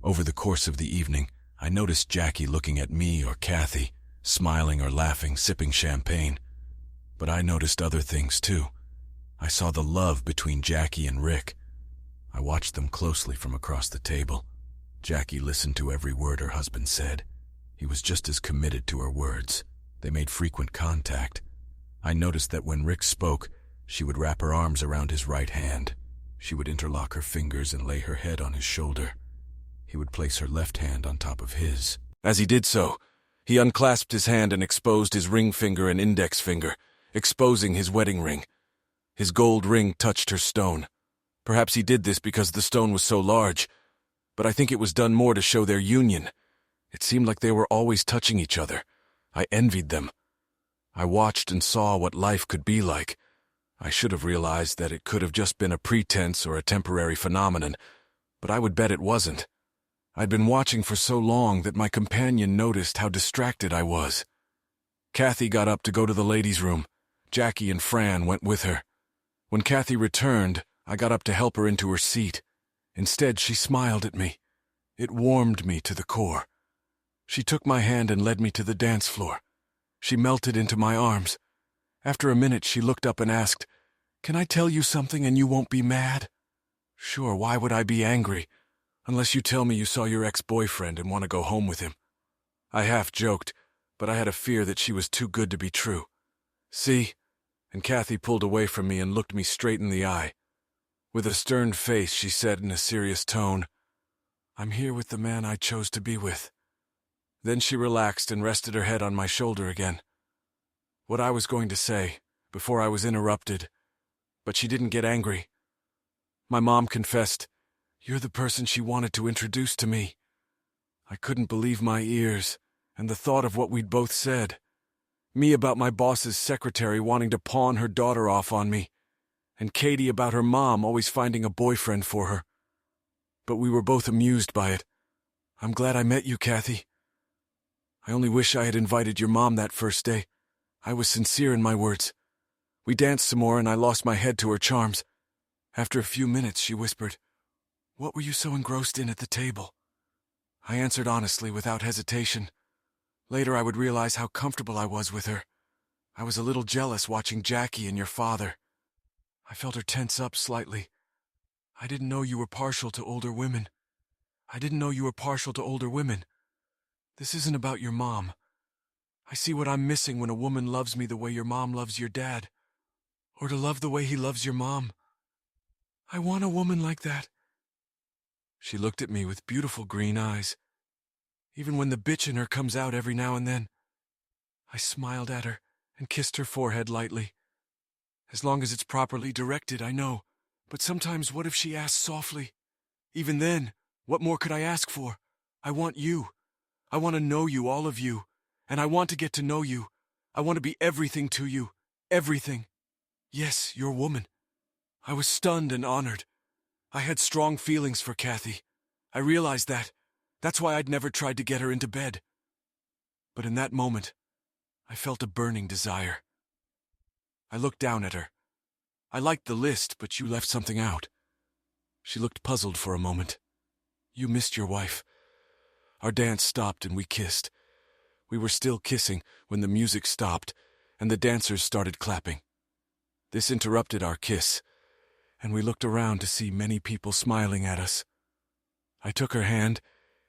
Over the course of the evening, I noticed Jackie looking at me or Kathy, smiling or laughing, sipping champagne. But I noticed other things too. I saw the love between Jackie and Rick. I watched them closely from across the table. Jackie listened to every word her husband said. He was just as committed to her words. They made frequent contact. I noticed that when Rick spoke, she would wrap her arms around his right hand. She would interlock her fingers and lay her head on his shoulder. He would place her left hand on top of his. As he did so, he unclasped his hand and exposed his ring finger and index finger, exposing his wedding ring. His gold ring touched her stone. Perhaps he did this because the stone was so large, but I think it was done more to show their union. It seemed like they were always touching each other. I envied them. I watched and saw what life could be like. I should have realized that it could have just been a pretense or a temporary phenomenon, but I would bet it wasn't. I'd been watching for so long that my companion noticed how distracted I was. Kathy got up to go to the ladies' room. Jackie and Fran went with her. When Kathy returned, I got up to help her into her seat. Instead, she smiled at me. It warmed me to the core. She took my hand and led me to the dance floor. She melted into my arms. After a minute, she looked up and asked, "Can I tell you something and you won't be mad?" "Sure, why would I be angry? Unless you tell me you saw your ex-boyfriend and want to go home with him." I half joked, but I had a fear that she was too good to be true. "See?" And Kathy pulled away from me and looked me straight in the eye. With a stern face, she said in a serious tone, "I'm here with the man I chose to be with." Then she relaxed and rested her head on my shoulder again. What I was going to say, before I was interrupted, but she didn't get angry. My mom confessed, "You're the person she wanted to introduce to me." I couldn't believe my ears, and the thought of what we'd both said. Me about my boss's secretary wanting to pawn her daughter off on me, and Katie about her mom always finding a boyfriend for her. But we were both amused by it. "I'm glad I met you, Kathy. I only wish I had invited your mom that first day. I was sincere in my words." We danced some more and I lost my head to her charms. After a few minutes, she whispered, "What were you so engrossed in at the table?" I answered honestly, without hesitation. Later I would realize how comfortable I was with her. I was a little jealous watching Jackie and your father. I felt her tense up slightly. "I didn't know you were partial to older women. I didn't know you were partial to older women. This isn't about your mom. I see what I'm missing when a woman loves me the way your mom loves your dad. Or to love the way he loves your mom. I want a woman like that." She looked at me with beautiful green eyes, even when the bitch in her comes out every now and then. I smiled at her and kissed her forehead lightly. As long as it's properly directed, I know. But sometimes what if she asks softly? Even then, what more could I ask for? I want you. I want to know you, all of you. And I want to get to know you. I want to be everything to you. Everything. Yes, your woman. I was stunned and honored. I had strong feelings for Kathy. I realized that. That's why I'd never tried to get her into bed. But in that moment, I felt a burning desire. I looked down at her. "I liked the list, but you left something out." She looked puzzled for a moment. "You missed your wife." Our dance stopped and we kissed. We were still kissing when the music stopped and the dancers started clapping. This interrupted our kiss. and we looked around to see many people smiling at us. I took her hand,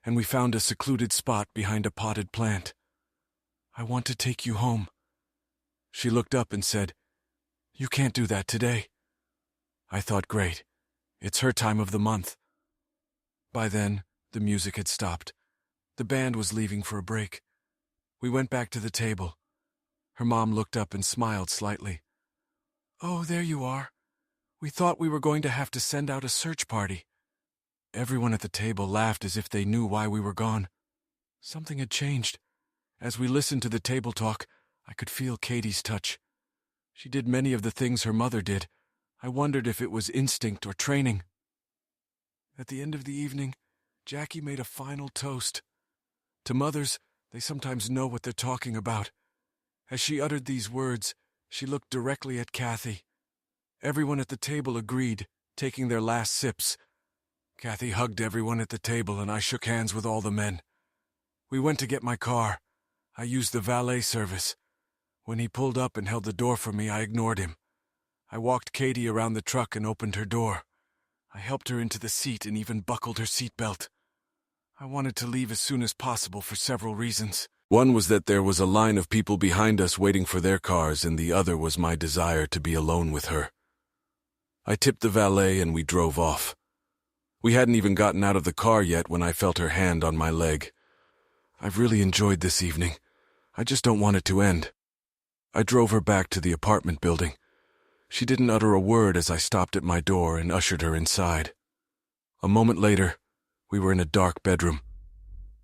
and we found a secluded spot behind a potted plant. "I want to take you home." She looked up and said, "You can't do that today." I thought, great, it's her time of the month. By then, the music had stopped. The band was leaving for a break. We went back to the table. Her mom looked up and smiled slightly. "Oh, there you are. We thought we were going to have to send out a search party." Everyone at the table laughed as if they knew why we were gone. Something had changed. As we listened to the table talk, I could feel Katie's touch. She did many of the things her mother did. I wondered if it was instinct or training. At the end of the evening, Jackie made a final toast. To mothers, they sometimes know what they're talking about. As she uttered these words, she looked directly at Kathy. Everyone at the table agreed, taking their last sips. Kathy hugged everyone at the table, and I shook hands with all the men. We went to get my car. I used the valet service. When he pulled up and held the door for me, I ignored him. I walked Katie around the truck and opened her door. I helped her into the seat and even buckled her seatbelt. I wanted to leave as soon as possible for several reasons. One was that there was a line of people behind us waiting for their cars, and the other was my desire to be alone with her. I tipped the valet and we drove off. We hadn't even gotten out of the car yet when I felt her hand on my leg. "I've really enjoyed this evening. I just don't want it to end." I drove her back to the apartment building. She didn't utter a word as I stopped at my door and ushered her inside. A moment later, we were in a dark bedroom.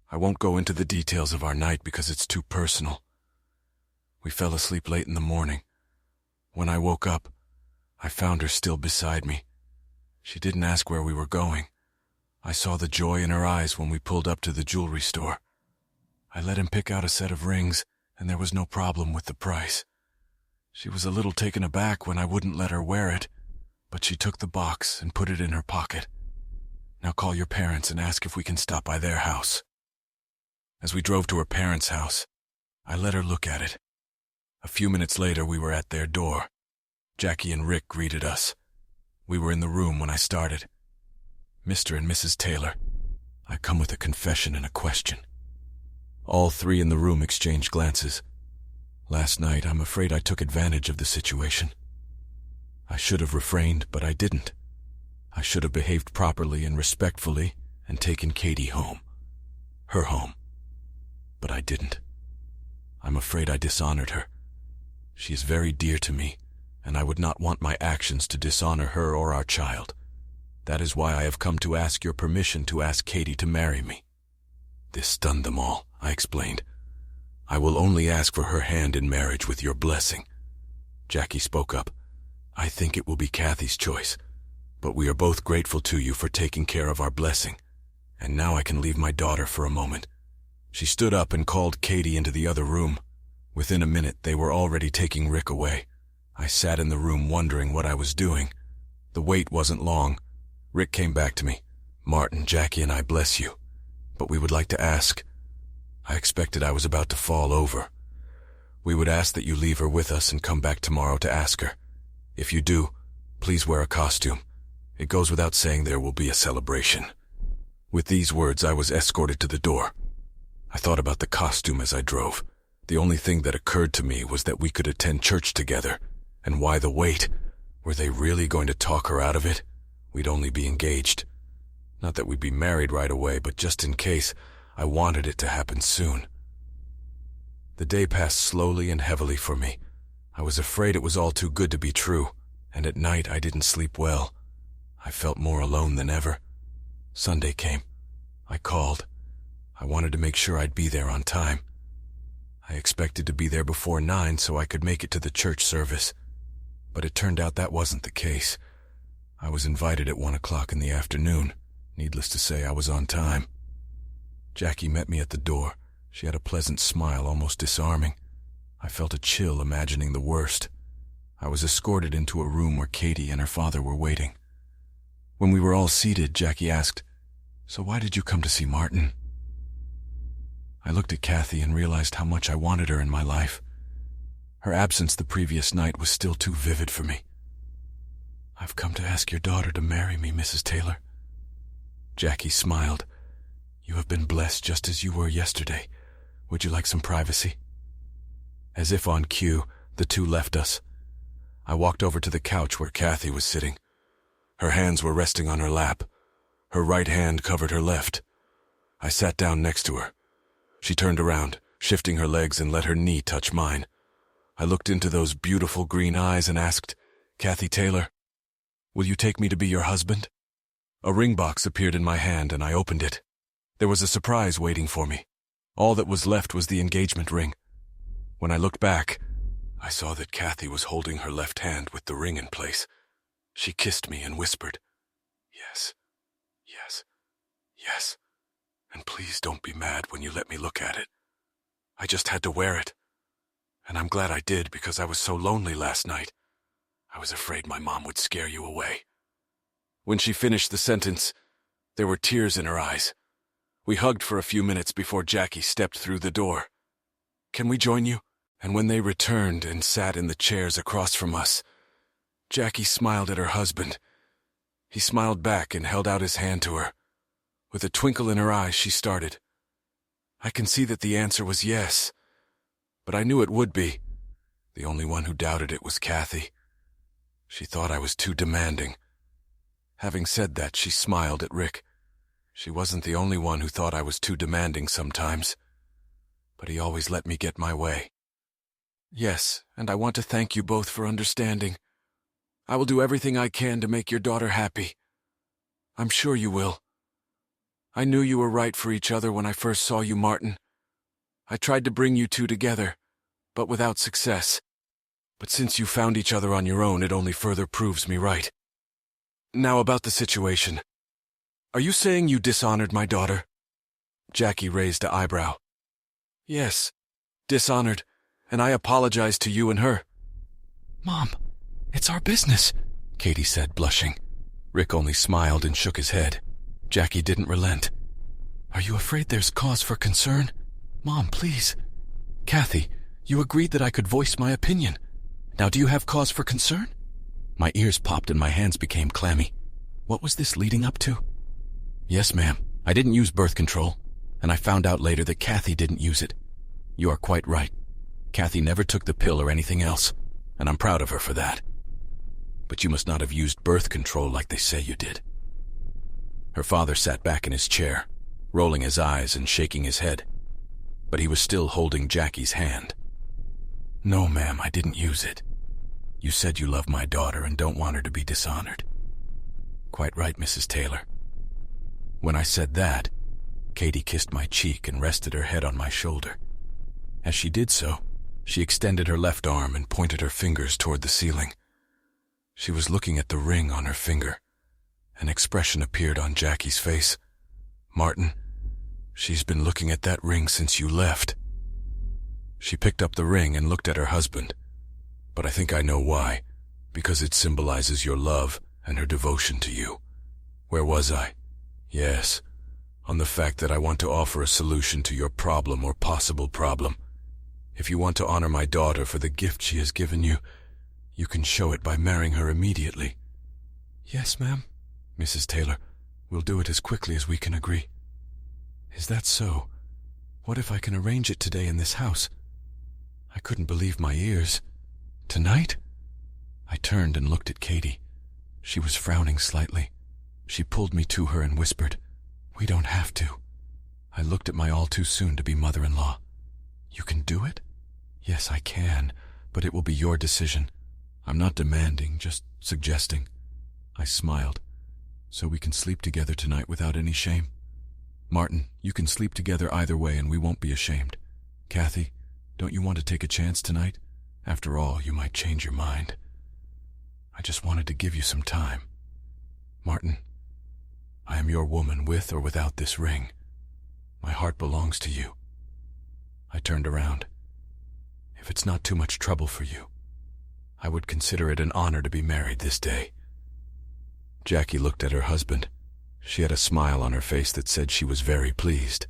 I won't go into the details of our night because it's too personal. We fell asleep late in the morning. When I woke up, I found her still beside me. She didn't ask where we were going. I saw the joy in her eyes when we pulled up to the jewelry store. I let him pick out a set of rings, and there was no problem with the price. She was a little taken aback when I wouldn't let her wear it, but she took the box and put it in her pocket. "Now call your parents and ask if we can stop by their house." As we drove to her parents' house, I let her look at it. A few minutes later, we were at their door. Jackie and Rick greeted us. We were in the room when I started. "Mr. and Mrs. Taylor, I come with a confession and a question." All three in the room exchanged glances. Last night, I'm afraid I took advantage of the situation. I should have refrained, but I didn't. I should have behaved properly and respectfully and taken Katie home. Her home. But I didn't. I'm afraid I dishonored her. She is very dear to me, and I would not want my actions to dishonor her or our child. That is why I have come to ask your permission to ask Katie to marry me. This stunned them all, I explained. "I will only ask for her hand in marriage with your blessing." Jackie spoke up. "I think it will be Kathy's choice, but we are both grateful to you for taking care of our blessing. And now I can leave my daughter for a moment." She stood up and called Katie into the other room. Within a minute, they were already taking Rick away. I sat in the room wondering what I was doing. The wait wasn't long. Rick came back to me. "Martin, Jackie and I bless you, but we would like to ask..." I expected I was about to fall over. "We would ask that you leave her with us and come back tomorrow to ask her. If you do, please wear a costume. It goes without saying there will be a celebration." With these words, I was escorted to the door. I thought about the costume as I drove. The only thing that occurred to me was that we could attend church together. And why the wait? Were they really going to talk her out of it? We'd only be engaged. Not that we'd be married right away, but just in case, I wanted it to happen soon. The day passed slowly and heavily for me. I was afraid it was all too good to be true, and at night I didn't sleep well. I felt more alone than ever. Sunday came. I called. I wanted to make sure I'd be there on time. I expected to be there before 9 so I could make it to the church service. But it turned out that wasn't the case. I was invited at 1 o'clock in the afternoon. Needless to say, I was on time. Jackie met me at the door. She had a pleasant smile, almost disarming. I felt a chill imagining the worst. I was escorted into a room where Katie and her father were waiting. When we were all seated, Jackie asked, "So why did you come to see Martin?" I looked at Kathy and realized how much I wanted her in my life. Her absence the previous night was still too vivid for me. I've come to ask your daughter to marry me, Mrs. Taylor. Jackie smiled. You have been blessed just as you were yesterday. Would you like some privacy? As if on cue, the two left us. I walked over to the couch where Kathy was sitting. Her hands were resting on her lap. Her right hand covered her left. I sat down next to her. She turned around, shifting her legs, and let her knee touch mine. I looked into those beautiful green eyes and asked, Kathy Taylor, will you take me to be your husband? A ring box appeared in my hand and I opened it. There was a surprise waiting for me. All that was left was the engagement ring. When I looked back, I saw that Kathy was holding her left hand with the ring in place. She kissed me and whispered, Yes, yes, yes, and please don't be mad when you let me look at it. I just had to wear it. And I'm glad I did because I was so lonely last night. I was afraid my mom would scare you away. When she finished the sentence, there were tears in her eyes. We hugged for a few minutes before Jackie stepped through the door. Can we join you? And when they returned and sat in the chairs across from us, Jackie smiled at her husband. He smiled back and held out his hand to her. With a twinkle in her eyes, she started. I can see that the answer was yes, but I knew it would be. The only one who doubted it was Kathy. She thought I was too demanding. Having said that, she smiled at Rick. She wasn't the only one who thought I was too demanding sometimes, but he always let me get my way. Yes, and I want to thank you both for understanding. I will do everything I can to make your daughter happy. I'm sure you will. I knew you were right for each other when I first saw you, Martin. I tried to bring you two together, but without success. But since you found each other on your own, it only further proves me right. Now about the situation. Are you saying you dishonored my daughter? Jackie raised an eyebrow. Yes, dishonored, and I apologize to you and her. Mom, it's our business, Katie said, blushing. Rick only smiled and shook his head. Jackie didn't relent. Are you afraid there's cause for concern? Mom, please. Kathy, you agreed that I could voice my opinion. Now do you have cause for concern? My ears popped and my hands became clammy. What was this leading up to? Yes, ma'am. I didn't use birth control, and I found out later that Kathy didn't use it. You are quite right. Kathy never took the pill or anything else, and I'm proud of her for that. But you must not have used birth control like they say you did. Her father sat back in his chair, rolling his eyes and shaking his head, but he was still holding Jackie's hand. No, ma'am, I didn't use it. You said you love my daughter and don't want her to be dishonored. Quite right, Mrs. Taylor. When I said that, Katie kissed my cheek and rested her head on my shoulder. As she did so, she extended her left arm and pointed her fingers toward the ceiling. She was looking at the ring on her finger. An expression appeared on Jackie's face. Martin, she's been looking at that ring since you left. She picked up the ring and looked at her husband. But I think I know why. Because it symbolizes your love and her devotion to you. Where was I? Yes, on the fact that I want to offer a solution to your problem or possible problem. If you want to honor my daughter for the gift she has given you, you can show it by marrying her immediately. Yes, ma'am. Mrs. Taylor, we'll do it as quickly as we can agree. Is that so? What if I can arrange it today in this house? I couldn't believe my ears. Tonight? I turned and looked at Katie. She was frowning slightly. She pulled me to her and whispered, We don't have to. I looked at my all-too-soon-to-be mother-in-law. You can do it? Yes, I can, but it will be your decision. I'm not demanding, just suggesting. I smiled. So we can sleep together tonight without any shame? Martin, you can sleep together either way and we won't be ashamed. Kathy, don't you want to take a chance tonight? After all, you might change your mind. I just wanted to give you some time. Martin, I am your woman with or without this ring. My heart belongs to you. I turned around. If it's not too much trouble for you, I would consider it an honor to be married this day. Jackie looked at her husband. She had a smile on her face that said she was very pleased.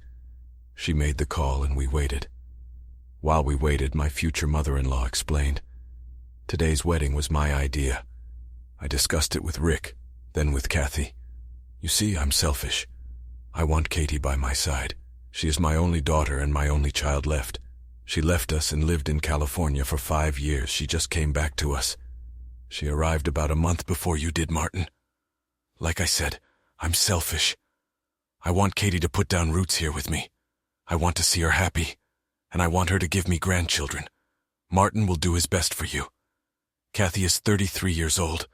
She made the call and we waited. While we waited, my future mother-in-law explained. Today's wedding was my idea. I discussed it with Rick, then with Kathy. You see, I'm selfish. I want Katie by my side. She is my only daughter and my only child left. She left us and lived in California for 5 years. She just came back to us. She arrived about a month before you did, Martin. Like I said, I'm selfish. I want Katie to put down roots here with me. I want to see her happy, and I want her to give me grandchildren. Martin will do his best for you. Kathy is 33 years old,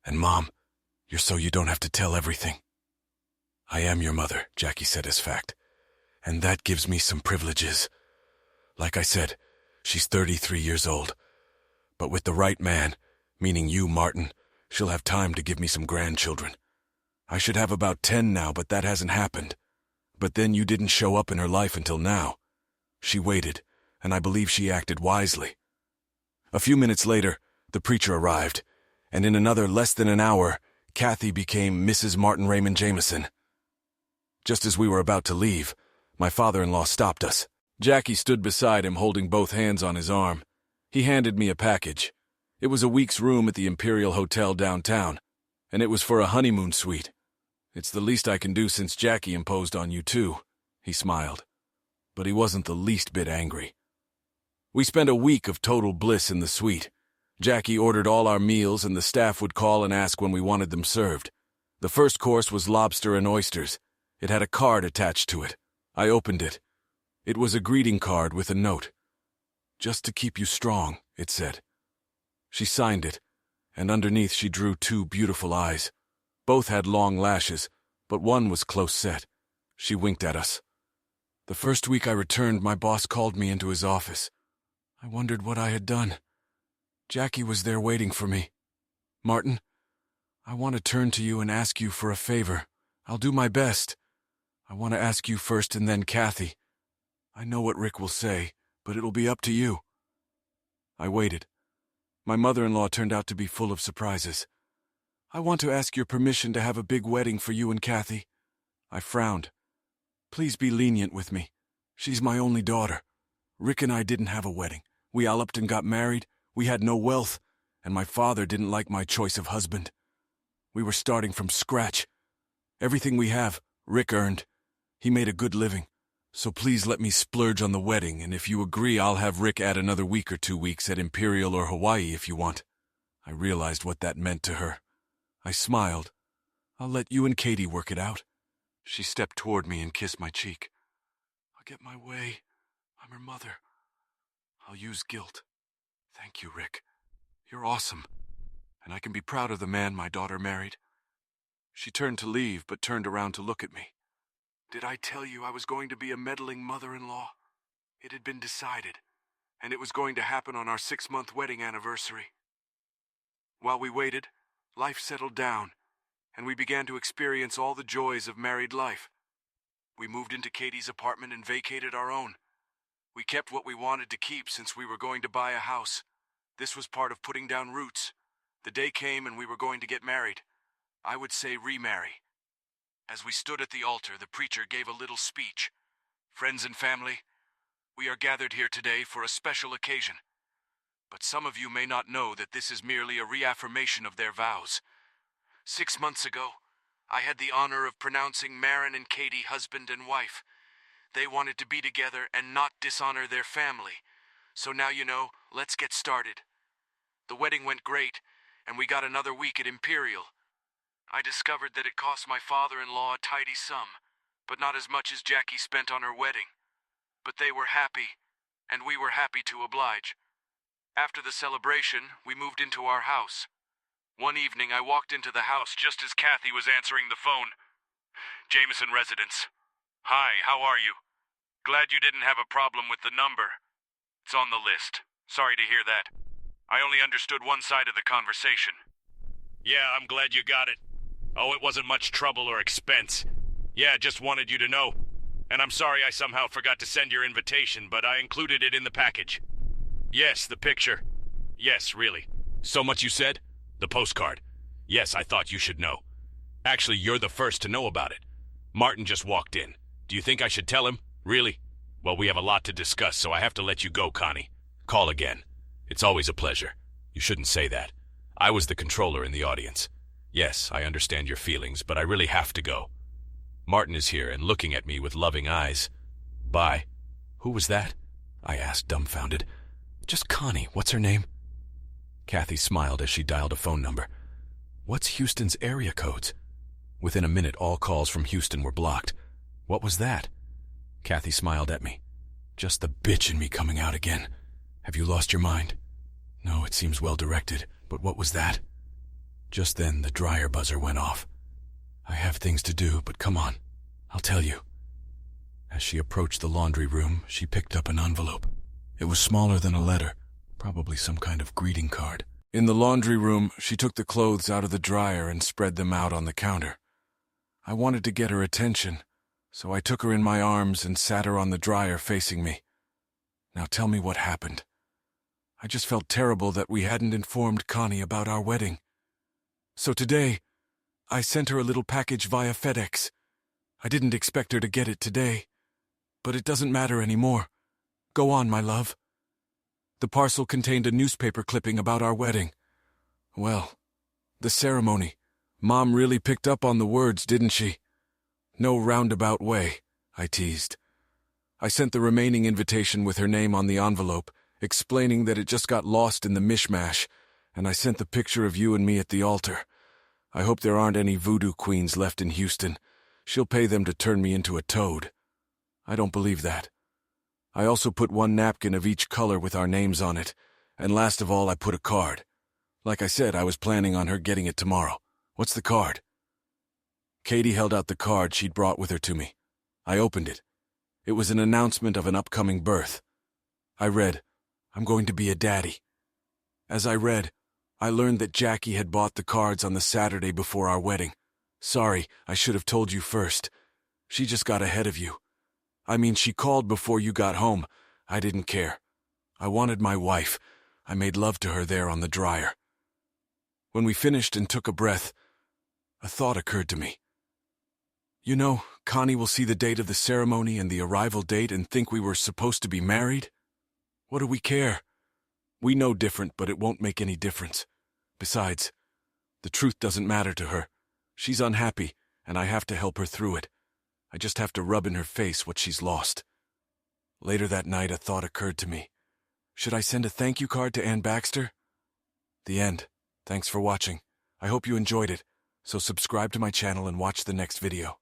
and Mom, you're so you don't have to tell everything. I am your mother, Jackie said as fact, and that gives me some privileges. Like I said, she's 33 years old, but with the right man, meaning you, Martin, she'll have time to give me some grandchildren. I should have about 10 now, but that hasn't happened. But then you didn't show up in her life until now. She waited, and I believe she acted wisely. A few minutes later, the preacher arrived, and in another less than an hour, Kathy became Mrs. Martin Raymond Jameson. Just as we were about to leave, my father-in-law stopped us. Jackie stood beside him, holding both hands on his arm. He handed me a package. It was a week's room at the Imperial Hotel downtown, and it was for a honeymoon suite. It's the least I can do since Jackie imposed on you too, he smiled. But he wasn't the least bit angry. We spent a week of total bliss in the suite. Jackie ordered all our meals, and the staff would call and ask when we wanted them served. The first course was lobster and oysters. It had a card attached to it. I opened it. It was a greeting card with a note. "Just to keep you strong," it said. She signed it, and underneath she drew 2 beautiful eyes. Both had long lashes, but one was close set. She winked at us. The first week I returned, my boss called me into his office. I wondered what I had done. Jackie was there waiting for me. "Martin, I want to turn to you and ask you for a favor. I'll do my best. I want to ask you first and then Kathy. I know what Rick will say, but it'll be up to you." I waited. My mother-in-law turned out to be full of surprises. "I want to ask your permission to have a big wedding for you and Kathy." I frowned. "Please be lenient with me. She's my only daughter. Rick and I didn't have a wedding. We eloped and got married. We had no wealth, and my father didn't like my choice of husband. We were starting from scratch. Everything we have, Rick earned. He made a good living. So please let me splurge on the wedding, and if you agree, I'll have Rick add another week or 2 weeks at Imperial or Hawaii if you want." I realized what that meant to her. I smiled. "I'll let you and Katie work it out." She stepped toward me and kissed my cheek. "I'll get my way. I'm her mother. I'll use guilt. Thank you, Rick. You're awesome, and I can be proud of the man my daughter married." She turned to leave, but turned around to look at me. "Did I tell you I was going to be a meddling mother-in-law? It had been decided, and it was going to happen on our 6-month wedding anniversary." While we waited, life settled down, and we began to experience all the joys of married life. We moved into Katie's apartment and vacated our own. We kept what we wanted to keep since we were going to buy a house. This was part of putting down roots. The day came and we were going to get married. I would say remarry. As we stood at the altar, the preacher gave a little speech. "Friends and family, we are gathered here today for a special occasion. But some of you may not know that this is merely a reaffirmation of their vows. 6 months ago, I had the honor of pronouncing Maren and Katie husband and wife. They wanted to be together and not dishonor their family. So now you know, let's get started." The wedding went great, and we got another week at Imperial. I discovered that it cost my father-in-law a tidy sum, but not as much as Jackie spent on her wedding. But they were happy, and we were happy to oblige. After the celebration, we moved into our house. One evening, I walked into the house just as Kathy was answering the phone. "Jameson residence. Hi, how are you? Glad you didn't have a problem with the number. It's on the list. Sorry to hear that. I only understood one side of the conversation." "Yeah, I'm glad you got it. Oh, it wasn't much trouble or expense. Yeah, just wanted you to know. And I'm sorry I somehow forgot to send your invitation, but I included it in the package." "Yes, the picture. Yes, really. So much you said? The postcard. Yes, I thought you should know. Actually, you're the first to know about it. Martin just walked in. Do you think I should tell him? Really? Well, we have a lot to discuss, so I have to let you go, Connie. Call again. It's always a pleasure. You shouldn't say that. I was the controller in the audience. Yes, I understand your feelings, but I really have to go. Martin is here and looking at me with loving eyes. Bye. Who was that? I asked, dumbfounded. Just Connie. What's her name? Kathy smiled as she dialed a phone number. What's Houston's area codes? Within a minute, all calls from Houston were blocked. What was that? Kathy smiled at me. Just the bitch in me coming out again. Have you lost your mind? No, it seems well directed, but what was that? Just then, the dryer buzzer went off. I have things to do, but come on. I'll tell you. As she approached the laundry room, she picked up an envelope. It was smaller than a letter, probably some kind of greeting card. In the laundry room, she took the clothes out of the dryer and spread them out on the counter. I wanted to get her attention, so I took her in my arms and sat her on the dryer facing me. Now tell me what happened. I just felt terrible that we hadn't informed Connie about our wedding. So today, I sent her a little package via FedEx. I didn't expect her to get it today, but it doesn't matter anymore. Go on, my love. The parcel contained a newspaper clipping about our wedding. Well, the ceremony. Mom really picked up on the words, didn't she? No roundabout way, I teased. I sent the remaining invitation with her name on the envelope, explaining that it just got lost in the mishmash, and I sent the picture of you and me at the altar. I hope there aren't any voodoo queens left in Houston. She'll pay them to turn me into a toad. I don't believe that. I also put one napkin of each color with our names on it, and last of all I put a card. Like I said, I was planning on her getting it tomorrow. What's the card? Katie held out the card she'd brought with her to me. I opened it. It was an announcement of an upcoming birth. I read, I'm going to be a daddy. As I read, I learned that Jackie had bought the cards on the Saturday before our wedding. Sorry, I should have told you first. She just got ahead of you. I mean, she called before you got home. I didn't care. I wanted my wife. I made love to her there on the dryer. When we finished and took a breath, a thought occurred to me. You know, Connie will see the date of the ceremony and the arrival date and think we were supposed to be married. What do we care? We know different, but it won't make any difference. Besides, the truth doesn't matter to her. She's unhappy, and I have to help her through it. I just have to rub in her face what she's lost. Later that night, a thought occurred to me. Should I send a thank you card to Ann Baxter? The end. Thanks for watching. I hope you enjoyed it, so subscribe to my channel and watch the next video.